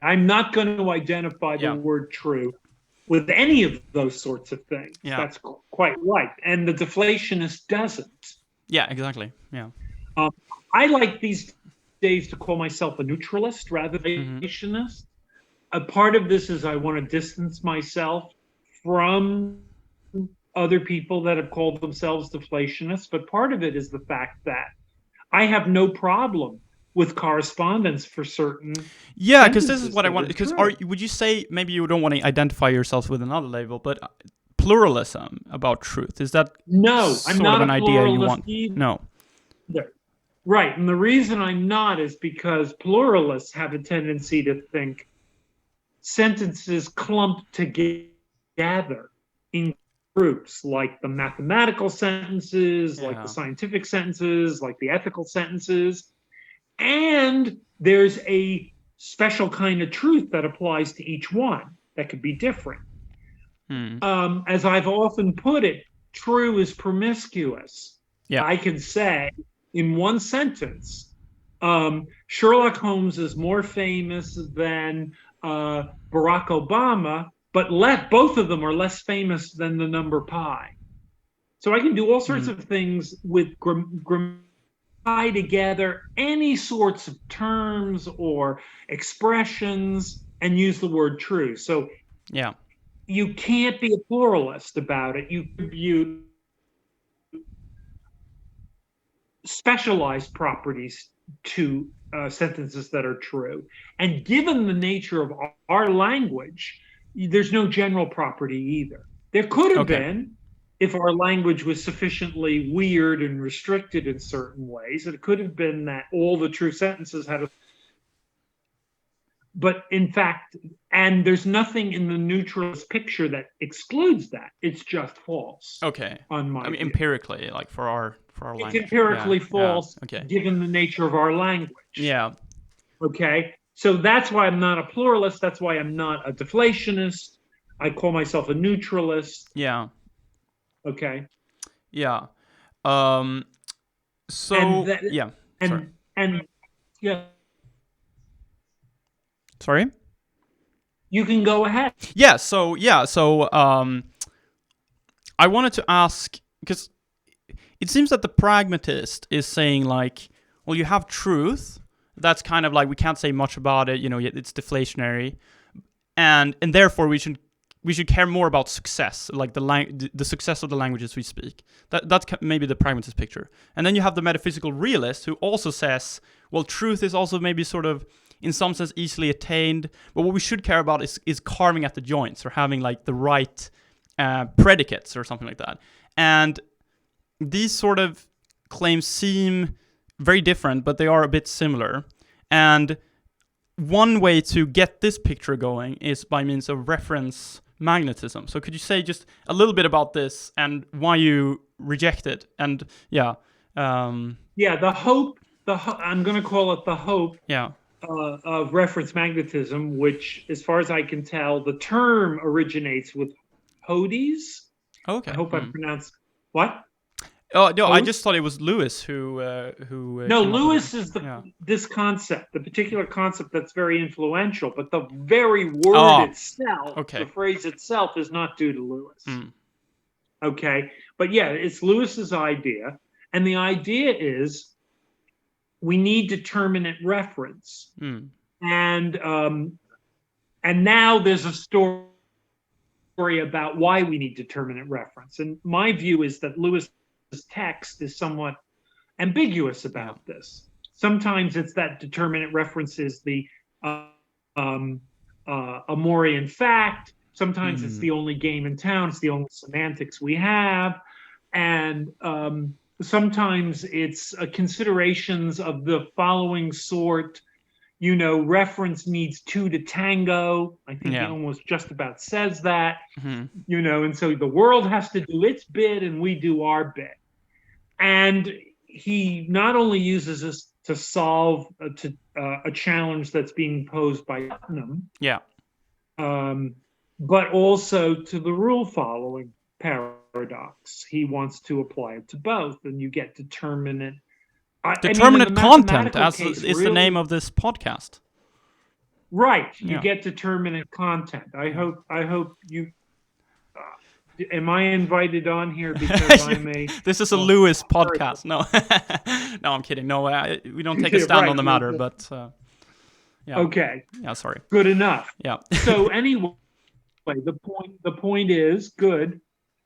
I'm not going to identify the word true with any of those sorts of things. Yeah. That's quite right. And the deflationist doesn't. Yeah, exactly. Yeah. I like these days to call myself a neutralist rather than a deflationist. A part of this is I want to distance myself from other people that have called themselves deflationists, but part of it is the fact that I have no problem with correspondence for certain. Yeah, because this is what I want. Because would you say, maybe you don't want to identify yourself with another label, but pluralism about truth, is that I'm not an idea you want? Either. No. Right, and the reason I'm not is because pluralists have a tendency to think sentences clumped together in groups, like the mathematical sentences, like the scientific sentences, like the ethical sentences. And there's a special kind of truth that applies to each one that could be different. As I've often put it, true is promiscuous. Yeah. I can say in one sentence, Sherlock Holmes is more famous than Barack Obama, but both of them are less famous than the number pi. So I can do all sorts of things with tie together any sorts of terms or expressions and use the word true. So you can't be a pluralist about it. You attribute specialized properties to sentences that are true. And given the nature of our language, there's no general property either. There could have been, if our language was sufficiently weird and restricted in certain ways. It could have been that all the true sentences had a... But in fact, and there's nothing in the neutralist picture that excludes that. It's just false. Okay. On my view. Empirically, like for our language. It's empirically false, given the nature of our language. Yeah. Okay. So that's why I'm not a pluralist. That's why I'm not a deflationist. I call myself a neutralist. Yeah. Okay. Yeah. Sorry? You can go ahead. Yeah, so I wanted to ask, because it seems that the pragmatist is saying like, well, you have truth. That's kind of like, we can't say much about it, it's deflationary. and therefore we should care more about success, like the success of the languages we speak. That's maybe the pragmatist picture. And then you have the metaphysical realist who also says, well, truth is also maybe sort of in some sense easily attained, but what we should care about is carving at the joints, or having like the right predicates or something like that. And these sort of claims seem very different, but they are a bit similar. And one way to get this picture going is by means of reference magnetism. So could you say just a little bit about this and why you reject it? And the hope. I'm going to call it the hope. Yeah. Of reference magnetism, which, as far as I can tell, the term originates with Hodes. Okay. I hope I pronounced what? Oh no, I just thought it was Lewis who. No, Lewis is this concept, the particular concept that's very influential, but the very word itself, the phrase itself, is not due to Lewis. Okay, but yeah, it's Lewis's idea, and the idea is we need determinate reference, and now there's a story about why we need determinate reference, and my view is that Lewis' text is somewhat ambiguous about this. Sometimes it's that determinate reference is the Amorian fact. Sometimes it's the only game in town. It's the only semantics we have. And sometimes it's considerations of the following sort. You know, reference needs two to tango. I think he almost just about says that. You know, and so the world has to do its bit and we do our bit. And he not only uses this to solve a challenge that's being posed by Putnam, but also to the rule following paradox. He wants to apply it to both, and you get determinate. Determinate content, as is the name of this podcast. Right, you get determinate content. I hope you. Am I invited on here because I'm a... This is a Lewis podcast. No, no, I'm kidding. No, we don't take a stand on the matter, but Okay. Yeah, sorry. Good enough. Yeah. So anyway, the point is good.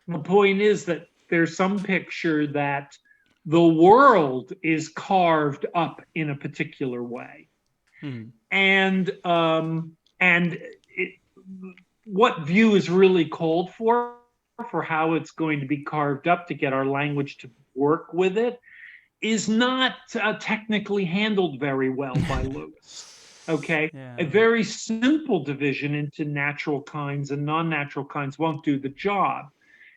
The point is that there's some picture that the world is carved up in a particular way, and what view is really called for how it's going to be carved up to get our language to work with it is not technically handled very well by Lewis. Okay, a very simple division into natural kinds and non-natural kinds won't do the job.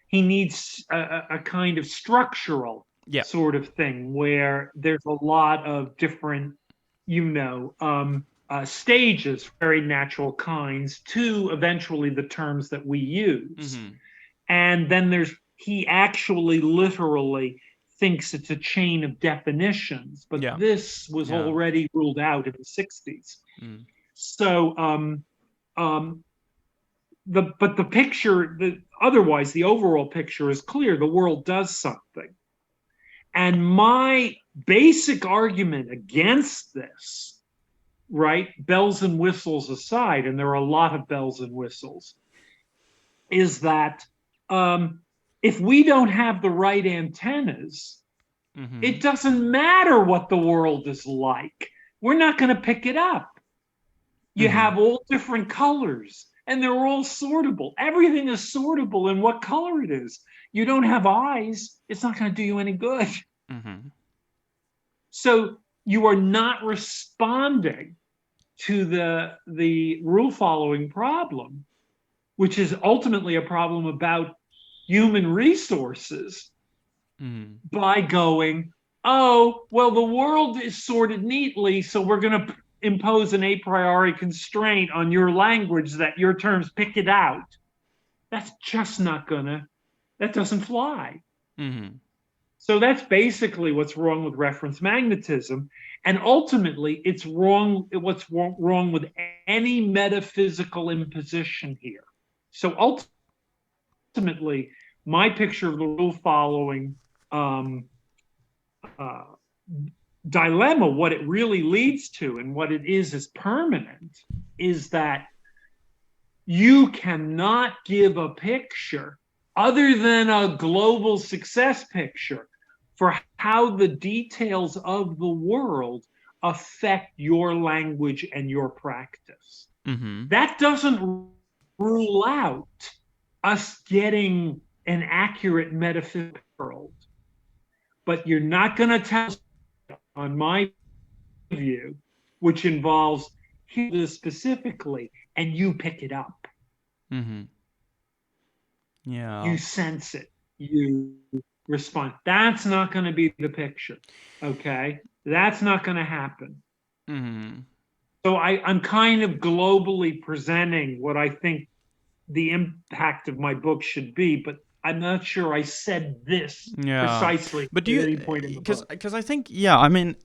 He needs a kind of structural sort of thing where there's a lot of different, stages, very natural kinds to eventually the terms that we use. And then he actually literally thinks it's a chain of definitions, but this was already ruled out in the 60s. So, the picture, otherwise the overall picture is clear. The world does something. And my basic argument against this, right, bells and whistles aside, and there are a lot of bells and whistles, is that if we don't have the right antennas, it doesn't matter what the world is like. We're not going to pick it up. You have all different colors, and they're all sortable. Everything is sortable in what color it is. You don't have eyes, it's not going to do you any good. So you are not responding to the rule-following problem, which is ultimately a problem about human resources, by going, oh, well, the world is sorted neatly, so we're going to impose an a priori constraint on your language that your terms pick it out. That's just not that doesn't fly. So that's basically what's wrong with reference magnetism. And ultimately, it's wrong. What's wrong with any metaphysical imposition here? So ultimately, my picture of the rule following dilemma, what it really leads to and what it is permanent, is that you cannot give a picture other than a global success picture for how the details of the world affect your language and your practice. Mm-hmm. That doesn't rule out us getting an accurate metaphysical world. But you're not going to tell us, on my view, which involves this specifically, and you pick it up. Mm-hmm. Yeah. You sense it. You respond. That's not going to be the picture. Okay? That's not going to happen. Mm-hmm. So I'm kind of globally presenting what I think the impact of my book should be, but I'm not sure I said this precisely but do at you, any point in the book. Because I think, yeah, I mean,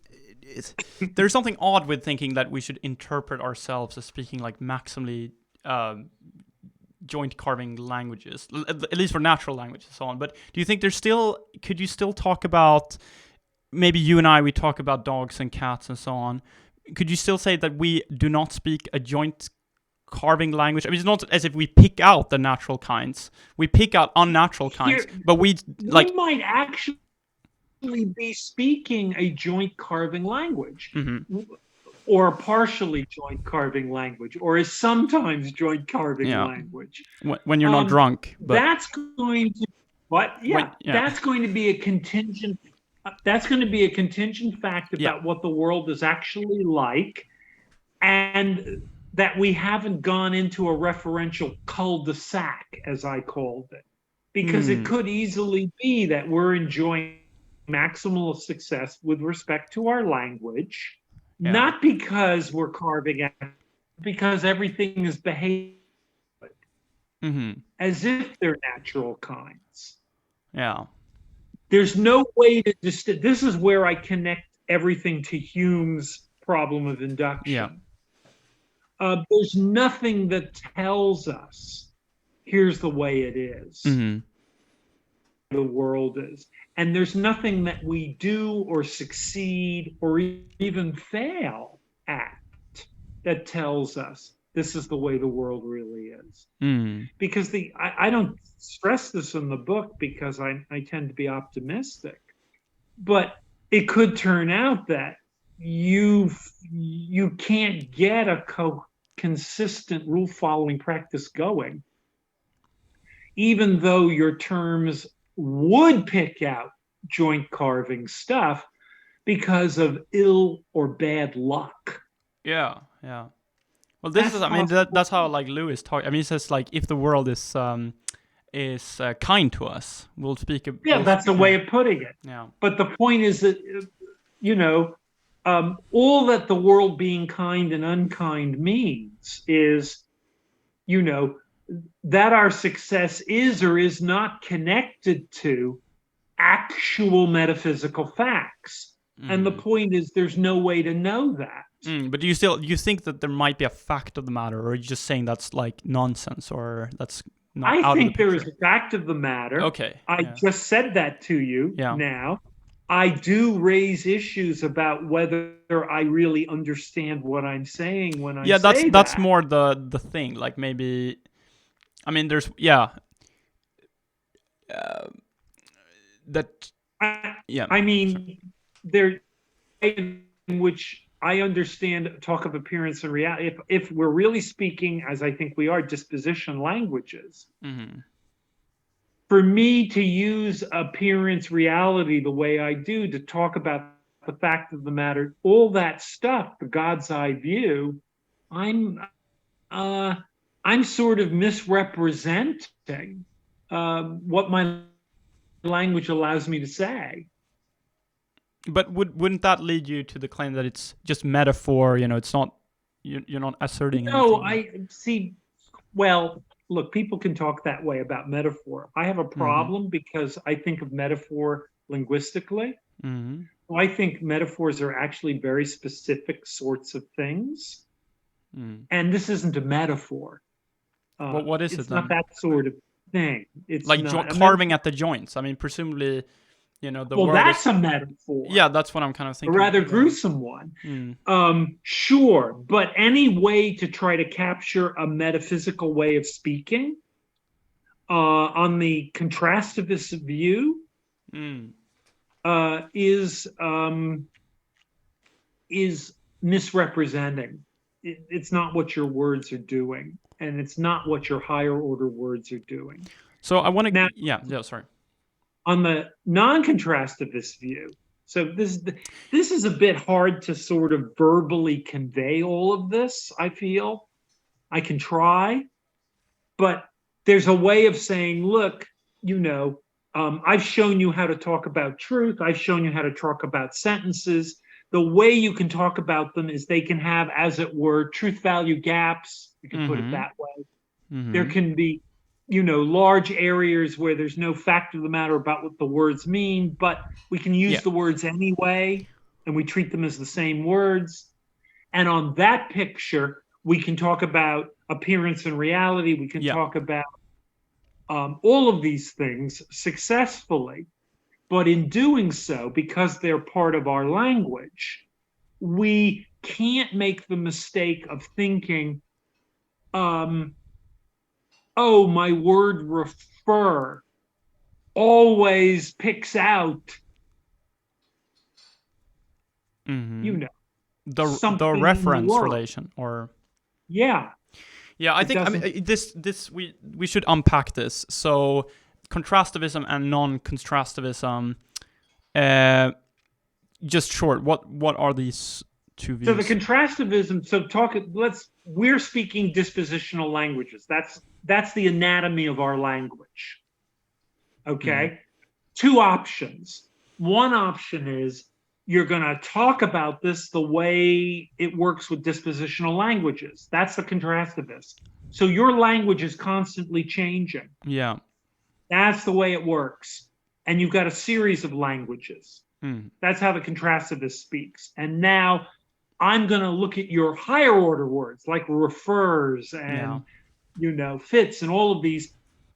there's something odd with thinking that we should interpret ourselves as speaking like maximally joint carving languages, at least for natural languages and so on. But do you think could you still talk about, maybe you and I, we talk about dogs and cats and so on. Could you still say that we do not speak a joint carving language? I mean, it's not as if we pick out the natural kinds. We pick out unnatural kinds, but we might actually be speaking a joint carving language, mm-hmm. or a partially joint carving language, or a sometimes joint carving language. When you're not drunk. But that's going to, that's going to be a contingent. That's going to be a contingent fact about what the world is actually like, and that we haven't gone into a referential cul-de-sac, as I called it, because it could easily be that we're enjoying maximal success with respect to our language, not because we're carving out, because everything is behaving as if they're natural kinds. Yeah. There's no way to this is where I connect everything to Hume's problem of induction. Yeah. There's nothing that tells us here's the way it is. The world is. And there's nothing that we do or succeed or even fail at that tells us this is the way the world really is. Because I don't stress this in the book because I tend to be optimistic, but it could turn out that you can't get a consistent rule following practice going, even though your terms would pick out joint carving stuff because of ill or bad luck. Yeah. Well, that's how like Lewis talks. I mean, he says like if the world is kind to us, we'll speak. That's the way of putting it. Yeah. But the point is that all that the world being kind and unkind means is, that our success is or is not connected to actual metaphysical facts. And the point is there's no way to know that. But do you think that there might be a fact of the matter, or are you just saying that's like nonsense, or that's not I out think of the there is a fact of the matter. Okay. I just said that to you now. I do raise issues about whether I really understand what I'm saying when I say that. Yeah, that's more the thing. Like maybe, I mean, there's I mean, there in which I understand talk of appearance and reality. If we're really speaking, as I think we are, disposition languages, for me to use appearance, reality the way I do to talk about the fact of the matter, all that stuff, the God's eye view, I'm sort of misrepresenting what my language allows me to say. But wouldn't that lead you to the claim that it's just metaphor? It's not, you're not asserting. No, anything. I see. Well, look, people can talk that way about metaphor. I have a problem because I think of metaphor linguistically. I think metaphors are actually very specific sorts of things. And this isn't a metaphor. What is it then? It's not that sort of thing. It's like not carving at the joints. I mean, presumably The Well, world that's is. a metaphor. Yeah, that's what I'm kind of A thinking. rather Yeah. gruesome one. Mm. Sure, but any way to try to capture a metaphysical way of speaking on the contrastivist view Mm. Is misrepresenting. It's not what your words are doing, and it's not what your higher order words are doing. So I want to. Now, Yeah. Sorry. on the non-contrastivist view, so this is a bit hard to sort of verbally convey all of this. I feel I can try, but there's a way of saying, look, I've shown you how to talk about truth. I've shown you how to talk about sentences. The way you can talk about them is they can have, as it were, truth value gaps. You can put it that way. There can be, large areas where there's no fact of the matter about what the words mean, but we can use the words anyway, and we treat them as the same words. And on that picture, we can talk about appearance and reality. We can talk about all of these things successfully. But in doing so, because they're part of our language, we can't make the mistake of thinking, oh, my word refer always picks out, the something reference relation, or yeah. I think this we should unpack this. So contrastivism and non-contrastivism. Just short, what are these two views? So the contrastivism. We're speaking dispositional languages. That's the anatomy of our language. Okay, two options. One option is you're going to talk about this the way it works with dispositional languages. That's the contrastivist. So your language is constantly changing. Yeah. That's the way it works. And you've got a series of languages. That's how the contrastivist speaks. And now I'm going to look at your higher order words like refers and, fits and all of these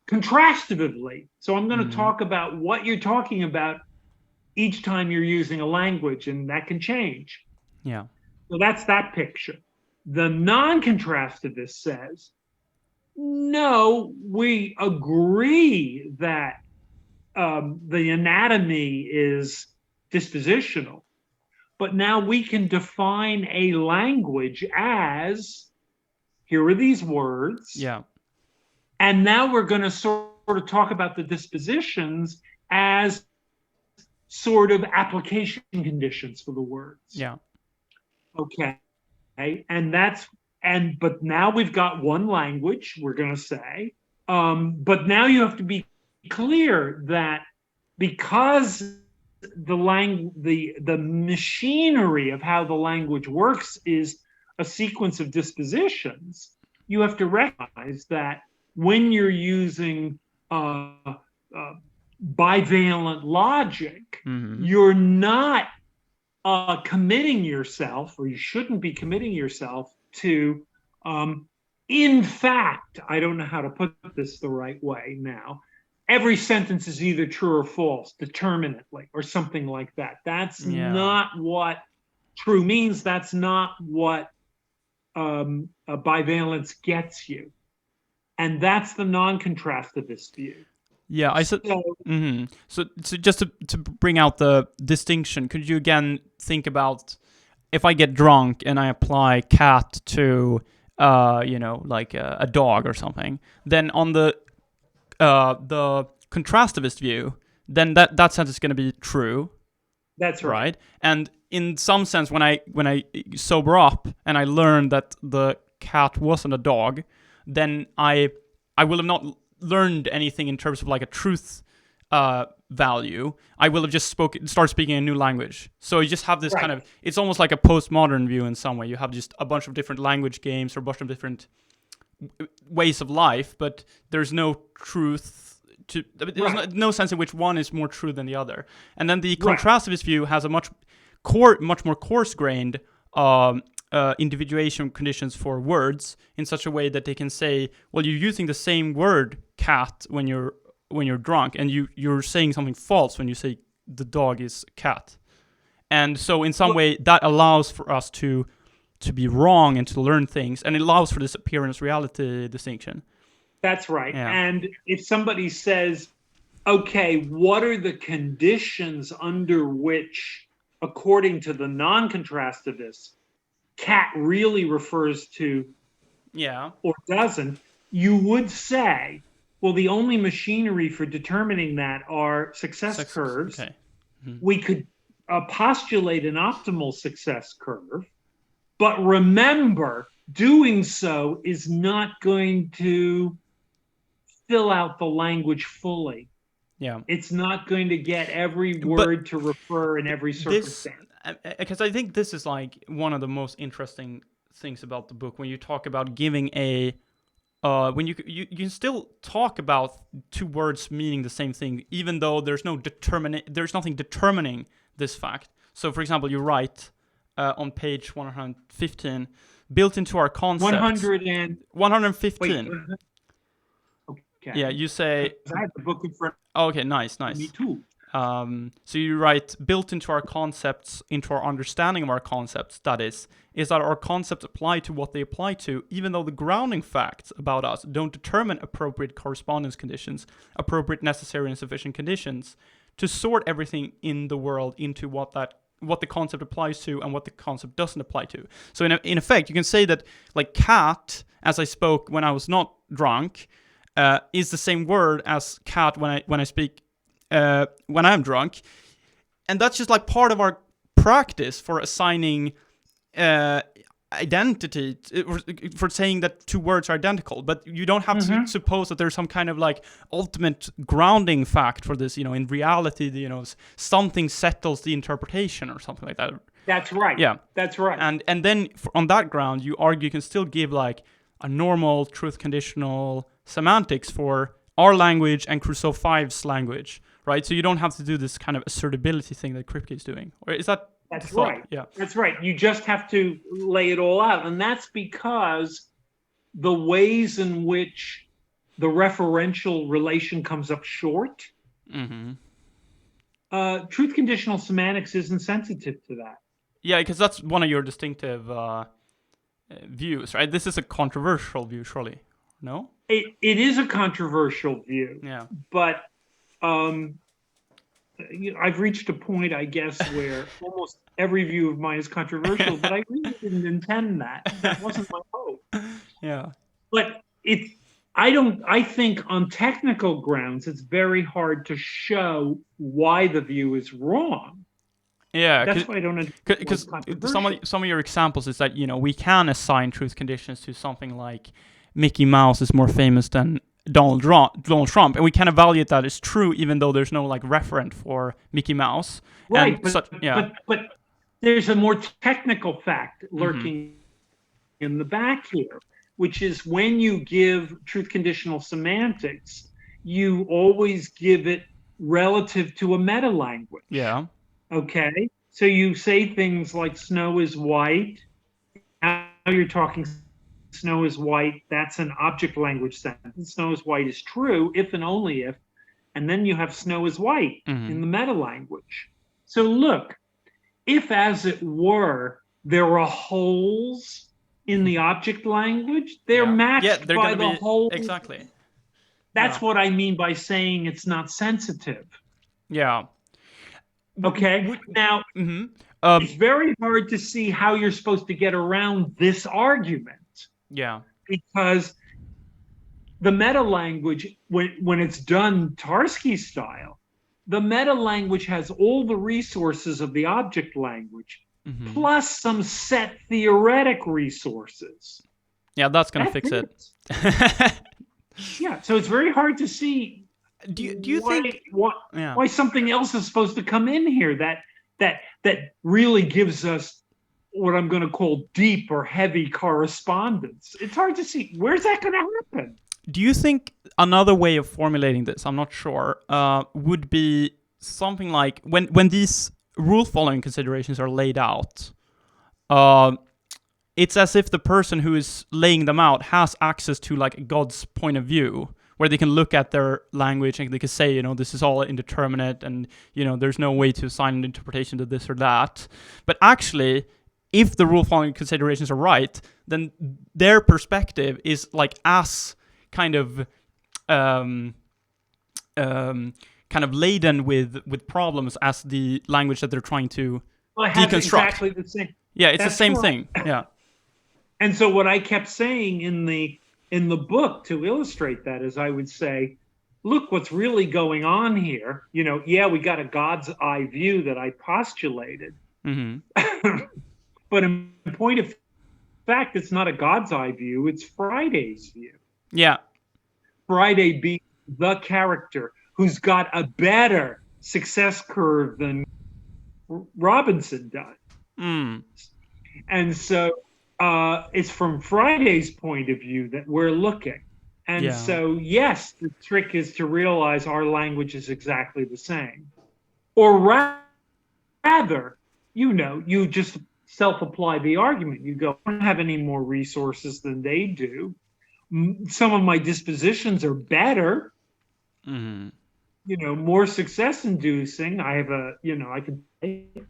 contrastively. So I'm going to talk about what you're talking about each time you're using a language, and that can change. Yeah. So that's that picture. The non-contrastivist says, no, we agree that the anatomy is dispositional, but now we can define a language as, here are these words. Yeah. And now we're going to sort of talk about the dispositions as sort of application conditions for the words. Yeah. Okay. But now we've got one language, we're going to say. But now you have to be clear that because the machinery of how the language works is a sequence of dispositions, you have to recognize that when you're using bivalent logic, you're not committing yourself, or you shouldn't be committing yourself to, in fact, I don't know how to put this the right way now, every sentence is either true or false, determinately, or something like that. That's not what true means. That's not what bivalence gets you. And that's the non-contrastivist view. Yeah, I said. So just to bring out the distinction, could you again think about if I get drunk and I apply cat to, like a dog or something, then on the contrastivist view, then that sentence is going to be true. That's right. And in some sense, when I sober up and I learn that the cat wasn't a dog, then I will have not learned anything in terms of like a truth value. I will have just start speaking a new language. So you just have this kind of, it's almost like a postmodern view in some way. You have just a bunch of different language games or a bunch of different ways of life, but there's no truth to, there's no sense in which one is more true than the other. And then the contrastivist view has a much more coarse-grained individuation conditions for words in such a way that they can say, well, you're using the same word cat when you're drunk, and you're saying something false when you say the dog is cat. And so in some way that allows for us to be wrong and to learn things, and it allows for this appearance reality distinction. That's right. Yeah. And if somebody says, okay, what are the conditions under which, according to the non-contrastivists, cat really refers to or doesn't, you would say, well, the only machinery for determining that are success curves. Okay. Mm-hmm. We could postulate an optimal success curve, but remember, doing so is not going to fill out the language fully. Yeah. It's not going to get every word to refer in every circumstance. Because I think this is like one of the most interesting things about the book, when you talk about giving a when you can still talk about two words meaning the same thing, even though there's nothing determining this fact. So, for example, you write on page 115, built into our concepts. 115. Okay. Yeah, you say. I have the book in front. Oh, okay, nice. Me too. So you write, built into our concepts, into our understanding of our concepts, that is that our concepts apply to what they apply to, even though the grounding facts about us don't determine appropriate correspondence conditions, appropriate necessary and sufficient conditions, to sort everything in the world into what the concept applies to and what the concept doesn't apply to. So in effect, you can say that, like, cat, as I spoke when I was not drunk, is the same word as cat when I speak when I'm drunk, and that's just like part of our practice for assigning identity, for saying that two words are identical. But you don't have to suppose that there's some kind of like ultimate grounding fact for this. In reality, something settles the interpretation or something like that. That's right. Yeah, that's right. And then on that ground, you argue you can still give like a normal truth conditional semantics for our language and Crusoe 5's language, right? So you don't have to do this kind of assertability thing that Kripke is doing. Or is that That's the thought? right. Yeah. That's right. You just have to lay it all out. And that's because the ways in which the referential relation comes up short, truth conditional semantics isn't sensitive to that. Yeah, because that's one of your distinctive views, right? This is a controversial view, surely. No? It is a controversial view. Yeah. But I've reached a point, I guess, where almost every view of mine is controversial, but I really didn't intend that. That wasn't my hope. Yeah. But I think on technical grounds, it's very hard to show why the view is wrong. Yeah, that's why I don't understand. Because some of your examples is that we can assign truth conditions to something like Mickey Mouse is more famous than Donald Trump, and we can evaluate that as true, even though there's no like referent for Mickey Mouse. Right, but there's a more technical fact lurking in the back here, which is when you give truth conditional semantics, you always give it relative to a meta language. Yeah. Okay, so you say things like snow is white. Now you're talking snow is white. That's an object language sentence. Snow is white is true if and only if. And then you have snow is white in the meta language. So look, if as it were, there are holes in the object language, they're matched by the holes. Exactly. That's what I mean by saying it's not sensitive. Yeah. Okay. Now, it's very hard to see how you're supposed to get around this argument. Yeah. Because the meta language, when it's done Tarski style, the meta language has all the resources of the object language, plus some set theoretic resources. Yeah, that's going to fix it. Yeah, so it's very hard to see. Do you think why something else is supposed to come in here that really gives us what I'm going to call deep or heavy correspondence? It's hard to see. Where's that going to happen? Do you think another way of formulating this, I'm not sure, would be something like when these rule-following considerations are laid out, it's as if the person who is laying them out has access to like God's point of view, where they can look at their language and they can say, this is all indeterminate, and there's no way to assign an interpretation to this or that. But actually, if the rule following considerations are right, then their perspective is like as kind of laden with problems as the language that they're trying to deconstruct. Exactly the same. Yeah, it's the same thing. Yeah. And so what I kept saying in the book to illustrate that is I would say, look, what's really going on here. We got a God's eye view that I postulated. Mm-hmm. But in point of fact, it's not a God's eye view. It's Friday's view. Yeah. Friday being the character who's got a better success curve than Robinson does. Mm. And so it's from Friday's point of view that we're looking. And so, yes, the trick is to realize our language is exactly the same. Or rather, you just self-apply the argument. You go, I don't have any more resources than they do. Some of my dispositions are better. Mm-hmm. More success-inducing. I have I can take.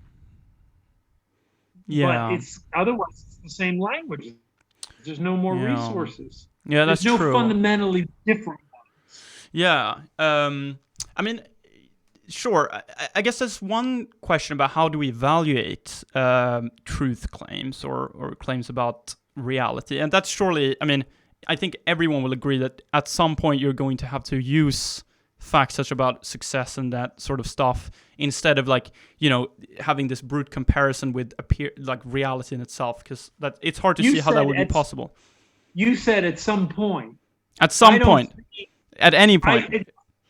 Yeah. But otherwise it's the same language. There's no more resources. Yeah, that's true. There's no fundamentally different ones. Yeah. Sure. I guess there's one question about how do we evaluate truth claims or claims about reality. And that's surely, I think everyone will agree that at some point you're going to have to use facts such about success and that sort of stuff instead of having this brute comparison with reality in itself, because it's hard to see how that would be possible. You said at some point. At some point. At any point.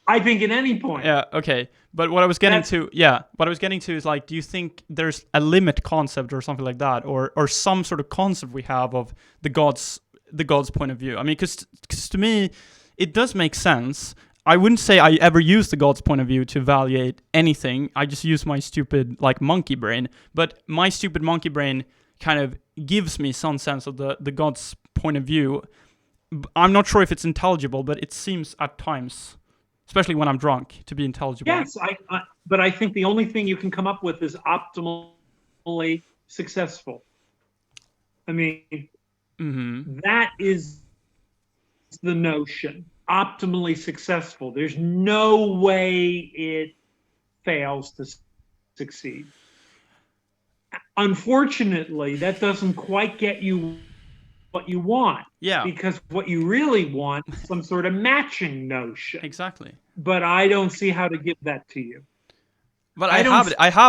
I think at any point. Yeah, okay. But what I was getting to is do you think there's a limit concept or something like that, or some sort of concept we have of the God's point of view? Because to me, it does make sense. I wouldn't say I ever use the God's point of view to evaluate anything. I just use my stupid monkey brain. But my stupid monkey brain kind of gives me some sense of the God's point of view. I'm not sure if it's intelligible, but it seems at times, especially when I'm drunk, to be intelligible. Yes, but I think the only thing you can come up with is optimally successful. That is the notion. Optimally successful. There's no way it fails to succeed. Unfortunately, that doesn't quite get you what you want. Yeah. Because what you really want is some sort of matching notion. Exactly. But I don't see how to give that to you. But I have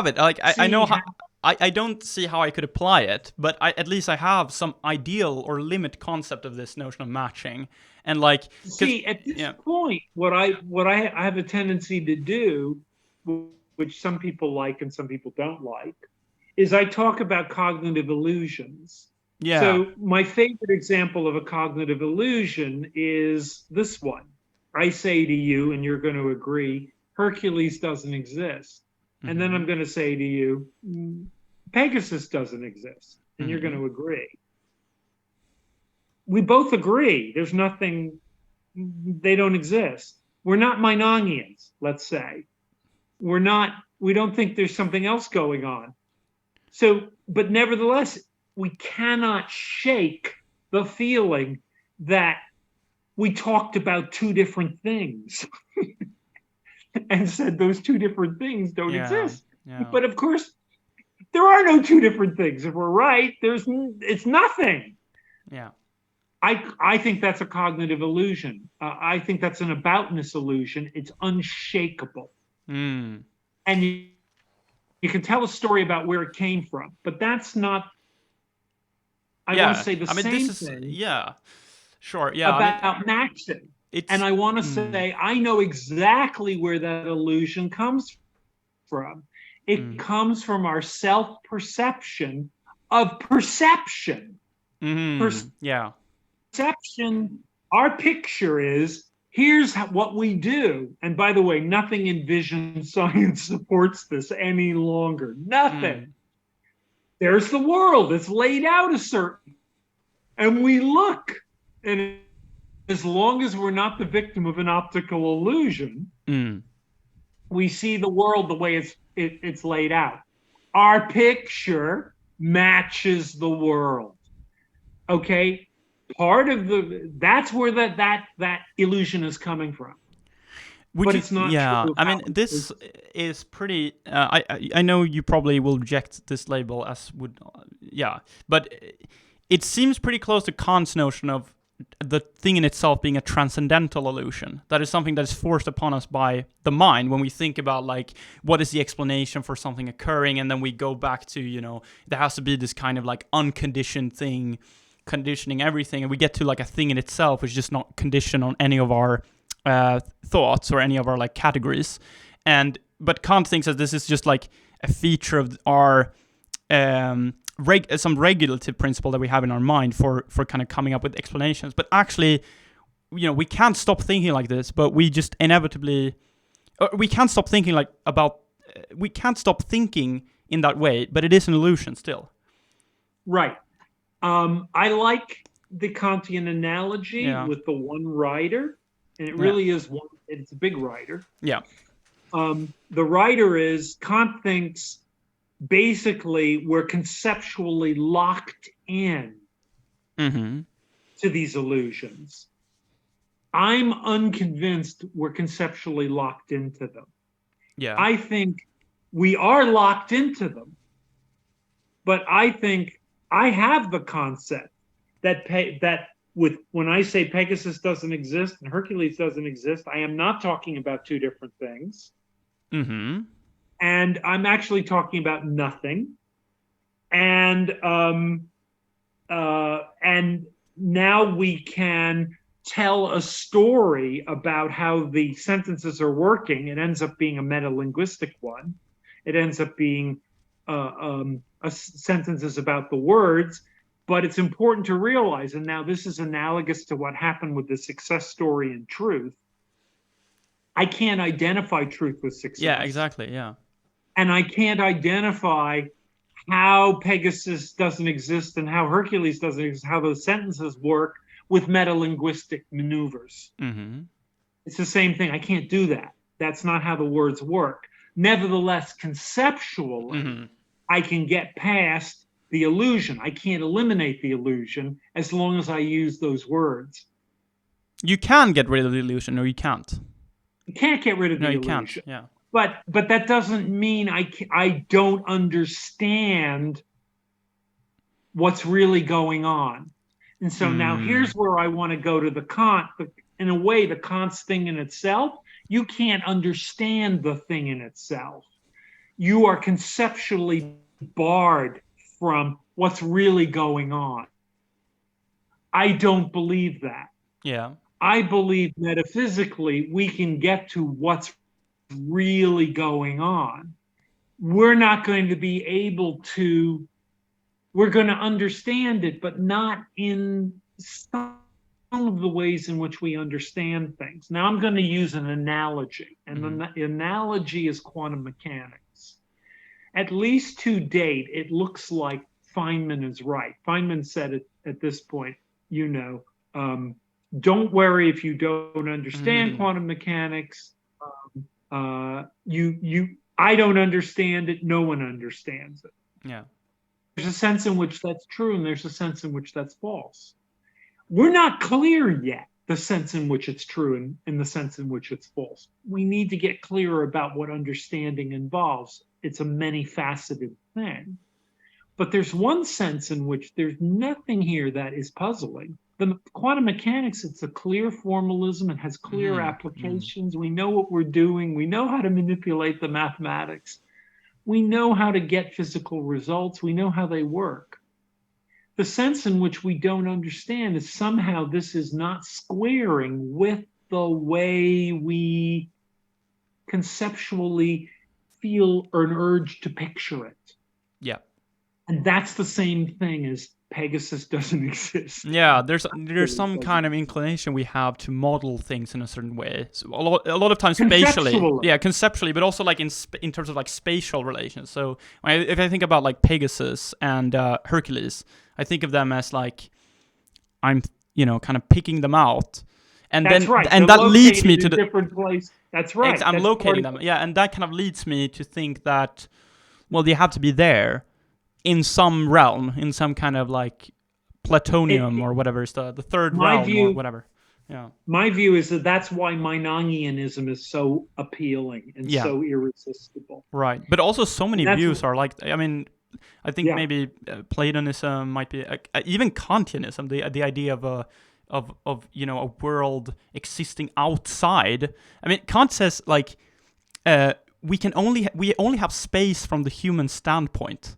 it. I know how. I don't see how I could apply it, but at least I have some ideal or limit concept of this notion of matching. And at this point, what I have a tendency to do, which some people like and some people don't like, is I talk about cognitive illusions. Yeah. So my favorite example of a cognitive illusion is this one. I say to you, and you're going to agree, Hercules doesn't exist. Mm-hmm. And then I'm going to say to you, Pegasus doesn't exist. And you're going to agree. We both agree. There's nothing, they don't exist. We're not Meinongians, let's say. We don't think there's something else going on. So, but nevertheless, we cannot shake the feeling that we talked about two different things and said those two different things don't exist. Yeah. But of course, there are no two different things. If we're right, it's nothing. Yeah. I think that's a cognitive illusion. I think that's an aboutness illusion. It's unshakable. Mm. And you can tell a story about where it came from, but that's not. I want to say the same thing. Yeah, sure. Yeah, about matching. And I want to say I know exactly where that illusion comes from. It comes from our self-perception of perception. Yeah. Perception, our picture is, here's what we do. And by the way, nothing in vision science supports this any longer. Nothing. There's the world. It's laid out a certain. And we look. And As long as we're not the victim of an optical illusion, we see the world the way it's laid out. Our picture matches the world. Okay, that's where that illusion is coming from. It's not true. I mean, this is pretty. I know you probably will reject this label as would, but it seems pretty close to Kant's notion of the thing in itself being a transcendental illusion. That is something that is forced upon us by the mind when we think about like what is the explanation for something occurring, and then we go back to there has to be this kind of like unconditioned thing conditioning everything, and we get to like a thing in itself which is just not conditioned on any of our thoughts or any of our like categories. But Kant thinks that this is just like a feature of our some regulative principle that we have in our mind for kind of coming up with explanations. But actually, we can't stop thinking like this, but we just inevitably, we can't stop thinking we can't stop thinking in that way, but it is an illusion still. Right. I like the Kantian analogy with the one rider, and it really is one, it's a big rider. Yeah. The rider is, Kant thinks, basically we're conceptually locked in to these illusions. I'm unconvinced we're conceptually locked into them. Yeah. I think we are locked into them, but I think I have the concept that when I say Pegasus doesn't exist and Hercules doesn't exist, I am not talking about two different things. And I'm actually talking about nothing. And now we can tell a story about how the sentences are working. It ends up being a meta-linguistic one. It ends up being sentences about the words. But it's important to realize, and now this is analogous to what happened with the success story in truth. I can't identify truth with success. Yeah, exactly. Yeah. And I can't identify how Pegasus doesn't exist and how Hercules doesn't exist, how those sentences work with metalinguistic maneuvers. It's the same thing. I can't do that. That's not how the words work. Nevertheless, conceptually, I can get past the illusion. I can't eliminate the illusion as long as I use those words. You can get rid of the illusion, or you can't. You can't get rid of the illusion. No, you can't. Yeah. But that doesn't mean I don't understand what's really going on. And so now here's where I want to go to the Kant. In a way, the Kant's thing in itself, you can't understand the thing in itself. You are conceptually barred from what's really going on. I don't believe that. Yeah. I believe metaphysically we can get to what's really going on. We're not going to be able to, we're going to understand it, but not in some of the ways in which we understand things. Now I'm going to use an analogy, and the analogy is quantum mechanics. At least to date, it looks like Feynman is right. Feynman said it at this point, don't worry if you don't understand quantum mechanics. I don't understand it. No one understands it. Yeah. There's a sense in which that's true, and there's a sense in which that's false. We're not clear yet, the sense in which it's true and the sense in which it's false. We need to get clearer about what understanding involves. It's a many-faceted thing. But there's one sense in which there's nothing here that is puzzling. The quantum mechanics, it's a clear formalism. It has clear applications. We know what we're doing. We know how to manipulate the mathematics. We know how to get physical results. We know how they work. The sense in which we don't understand is somehow this is not squaring with the way we conceptually feel an urge to picture it. Yeah. And that's the same thing as Pegasus doesn't exist. Yeah, there's some kind of inclination we have to model things in a certain way. So a lot of times spatially. Yeah, conceptually, but also like in terms of like spatial relations. So if I think about like Pegasus and Hercules, I think of them as like I'm kind of picking them out And That's then right. and They're that leads me located to in the different place. That's right. I'm That's locating part them. Yeah, and that kind of leads me to think that, well, they have to be there in some realm, in some kind of like Platonium or whatever is the third My realm or view, whatever. Yeah. my view is that that's why Meinongianism is so appealing and Yeah. so irresistible. Right. But also so many And that's views are like, I mean, I think yeah. maybe Platonism might be even Kantianism, the idea of of a world existing outside. I mean, Kant says like we only have space from the human standpoint.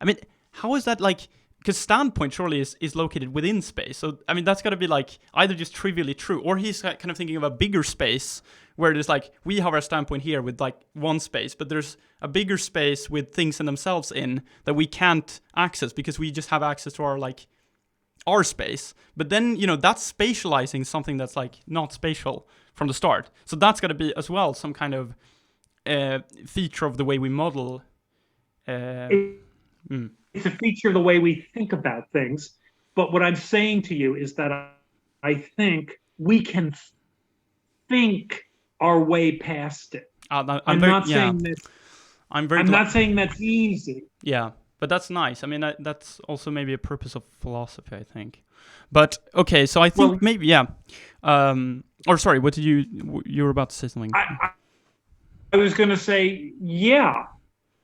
I mean, how is that like? Because standpoint surely is located within space. So I mean, that's got to be like either just trivially true, or he's kind of thinking of a bigger space where there's like we have our standpoint here with like one space, but there's a bigger space with things in themselves in that we can't access because we just have access to our space. But then that's spatializing something that's like not spatial from the start. So that's got to be as well some kind of feature of the way we model. It's a feature of the way we think about things. But what I'm saying to you is that I think we can think our way past it. I'm not saying that. I'm not saying that's easy. Yeah, but that's nice. I mean, that's also maybe a purpose of philosophy, I think. But okay, so I think maybe yeah. Or sorry, what did you were about to say something? I was going to say yeah,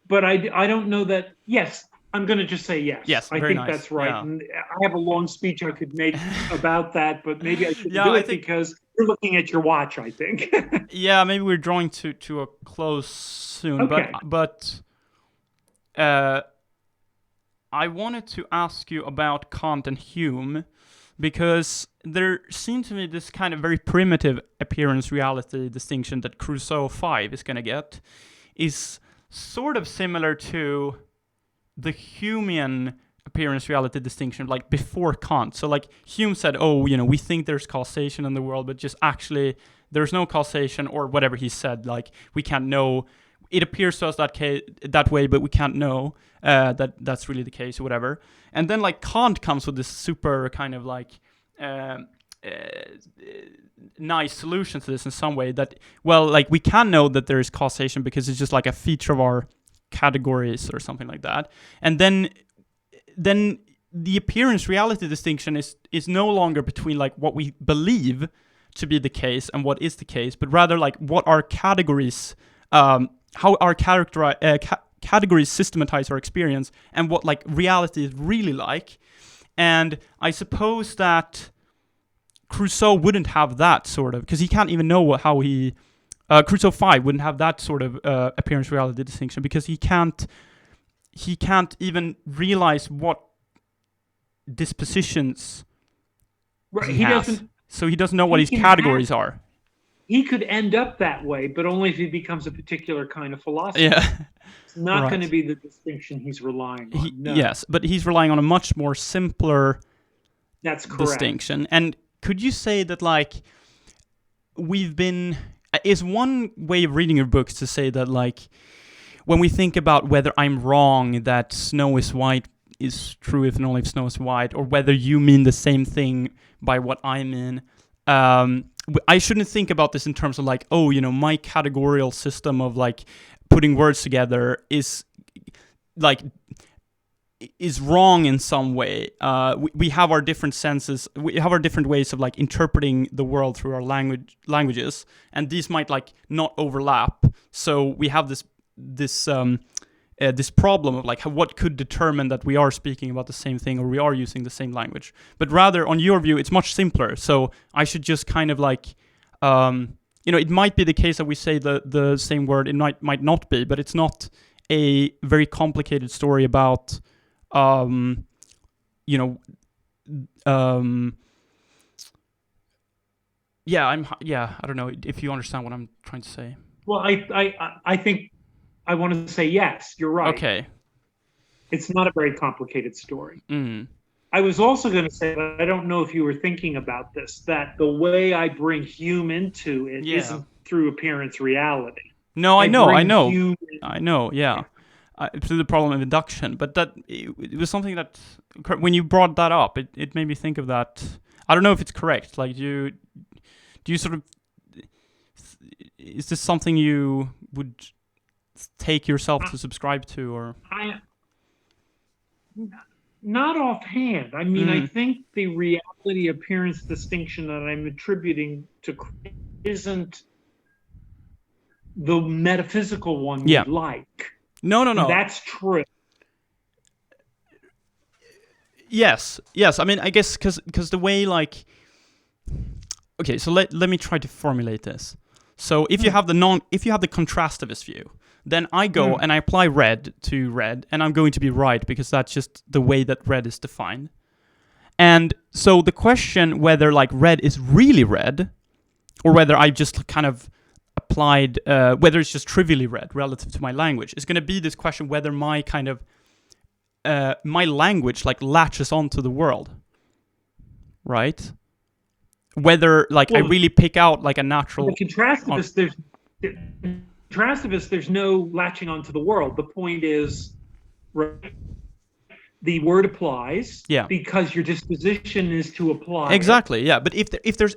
but I don't know that. Yes, I'm going to just say yes. Yes, I very think nice. that's right. Yeah. And I have a long speech I could make about that, but maybe I shouldn't do it because you're looking at your watch, I think. Yeah, maybe we're drawing to a close soon. Okay. But I wanted to ask you about Kant and Hume, because there seems to me this kind of very primitive appearance-reality distinction that Crusoe 5 is going to get is sort of similar to the Humean appearance-reality distinction, like before Kant. So like Hume said, we think there's causation in the world, but just actually there's no causation, or whatever he said, like we can't know. It appears to us that way, but we can't know that's really the case or whatever. And then like Kant comes with this super kind of like nice solution to this in some way that, well, like we can know that there is causation because it's just like a feature of our categories or something like that. And then the appearance reality distinction is no longer between like what we believe to be the case and what is the case, but rather like what our categories how our categories systematize our experience and what like reality is really like. And I suppose that Crusoe wouldn't have that sort of, because he can't even know how he Crusoe 5 wouldn't have that sort of appearance reality distinction, because he can't even realize what dispositions he has. Doesn't. So he doesn't know what his categories are. He could end up that way, but only if he becomes a particular kind of philosopher. Yeah. It's not going to be the distinction he's relying on. No. Yes, but he's relying on a much more simpler That's correct. distinction. And could you say that, like, is one way of reading your books to say that, like, when we think about whether I'm wrong that snow is white is true if and only if snow is white, or whether you mean the same thing by what I mean, I shouldn't think about this in terms of like, my categorical system of like putting words together is wrong in some way. We have our different senses. We have our different ways of like interpreting the world through our languages, and these might like not overlap. So we have this problem of like what could determine that we are speaking about the same thing or we are using the same language. But rather, on your view, it's much simpler. So I should just kind of like, it might be the case that we say the same word. It might not be, but it's not a very complicated story about, I don't know if you understand what I'm trying to say. Well, I think I want to say yes, you're right. Okay. It's not a very complicated story. Mm. I was also going to say, but I don't know if you were thinking about this, that the way I bring Hume into it isn't through appearance reality. No, I know, yeah. Through the problem of induction. But that it was something that, when you brought that up, it made me think of that. I don't know if it's correct. Like, do Do you sort of is this something you would take yourself to subscribe to, or? Not offhand. I mean, I think the reality appearance distinction that I'm attributing to isn't the metaphysical one we like. No. And that's true. Yes. I mean, I guess because the way, like, okay, so let me try to formulate this. So if you have the contrastivist view, then I go and I apply red to red, and I'm going to be right because that's just the way that red is defined. And so the question whether like red is really red, or whether I just kind of applied, whether it's just trivially red relative to my language, is going to be this question whether my kind of my language like latches onto the world, right? Whether like I really pick out like a natural. The contrastivist, there's no latching onto the world. The point is, right, the word applies because your disposition is to apply. Exactly. Yeah. But if there's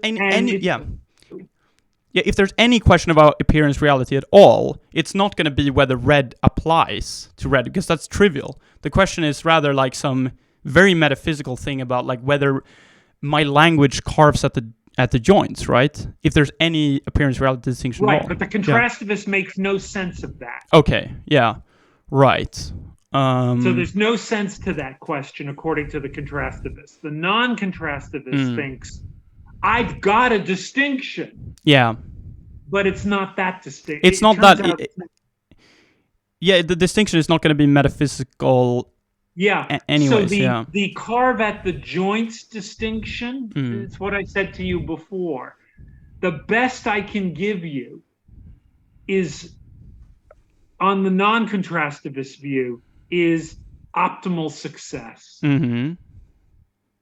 if there's any question about appearance reality at all, it's not going to be whether red applies to red, because that's trivial. The question is rather like some very metaphysical thing about like whether my language carves at the joints, right? If there's any appearance reality distinction at all. Right, but the contrastivist makes no sense of that. Okay, yeah, right. So there's no sense to that question according to the contrastivist. The non-contrastivist thinks, I've got a distinction. Yeah. But it's not that distinct. It's not that. The distinction is not going to be metaphysical. Yeah. Anyways, so the carve at the joints distinction, it's what I said to you before. The best I can give you is, on the non-contrastivist view, is optimal success. Mm-hmm.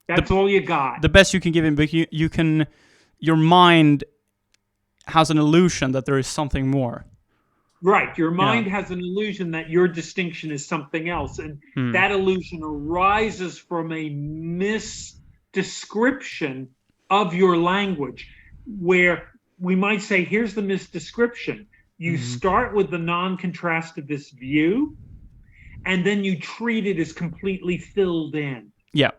That's all you got. The best you can give him, but you can, your mind has an illusion that there is something more. Right. Your mind has an illusion that your distinction is something else. And that illusion arises from a misdescription of your language, where we might say, here's the misdescription. You start with the non-contrastivist view, and then you treat it as completely filled in. Yeah.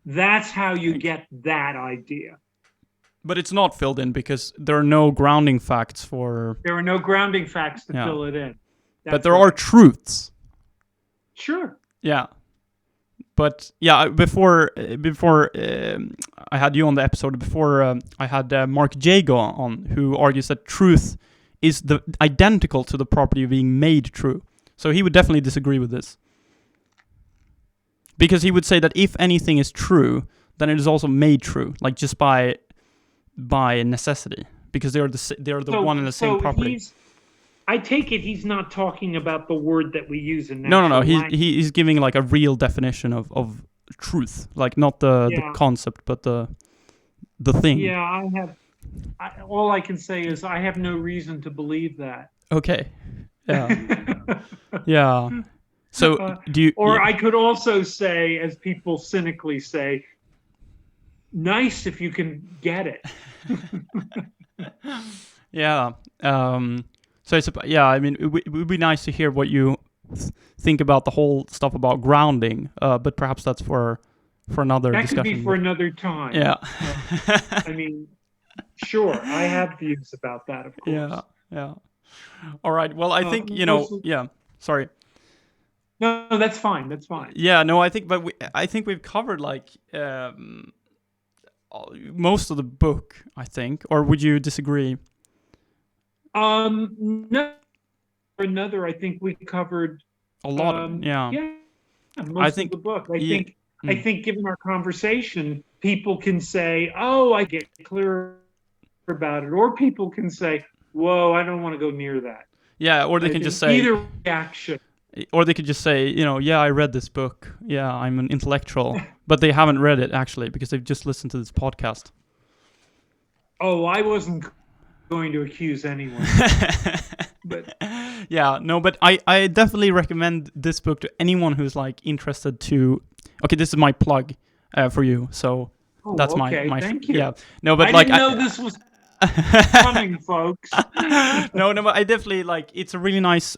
That's how you get that idea. But it's not filled in because there are no grounding facts for... There are no grounding facts to fill it in. But there are truths. Sure. Yeah. But yeah, before I had you on the episode, before I had Mark Jago on, who argues that truth is identical to the property of being made true. So he would definitely disagree with this. Because he would say that if anything is true, then it is also made true, like just by necessity, because they are the one and the same property. I take it he's not talking about the word that we use in natural No. language. He's giving like a real definition of truth, like not the concept, but the thing. Yeah, all I can say is I have no reason to believe that. Okay. Yeah. Yeah. So do you? Or I could also say, as people cynically say, nice if you can get it. Yeah. So it's I mean, it would be nice to hear what you think about the whole stuff about grounding. But perhaps that's for another discussion. That could be for another time. Yeah. I mean, sure, I have views about that, of course. Yeah. All right. Well, I think Sorry. No, that's fine. That's fine. Yeah. No, I think we've covered like most of the book, I think. Or would you disagree? No. Another, I think we covered a lot. Most of the book. I think given our conversation, people can say, "Oh, I get clearer about it," or people can say, "Whoa, I don't want to go near that." Yeah, or they can just say either reaction. Or they could just say, I read this book. Yeah, I'm an intellectual. But they haven't read it, actually, because they've just listened to this podcast. Oh, I wasn't going to accuse anyone. But but I definitely recommend this book to anyone who's, like, interested to... Okay, this is my plug for you. So Oh, That's okay, my thank you. yeah. No, but I like didn't know this was coming, folks. no, but I definitely like. It's a really nice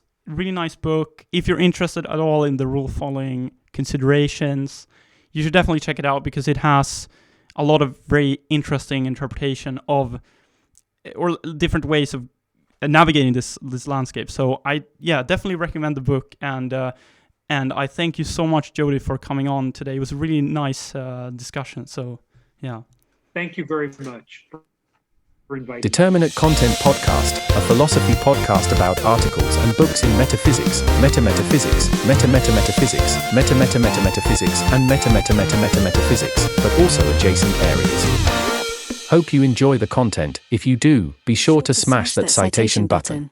book. If you're interested at all in the rule following considerations, you should definitely check it out because it has a lot of very interesting interpretation of or different ways of navigating this landscape. So I definitely recommend the book, and I thank you so much, Jody, for coming on today. It was a really nice discussion. So yeah. Thank you very much for inviting me. Determinate Content Podcast, a philosophy podcast about articles and books in metaphysics, metametaphysics, metametaphysics, metametaphysics, and metametaphysics, but also adjacent areas. Hope you enjoy the content. If you do, be sure to smash that citation button.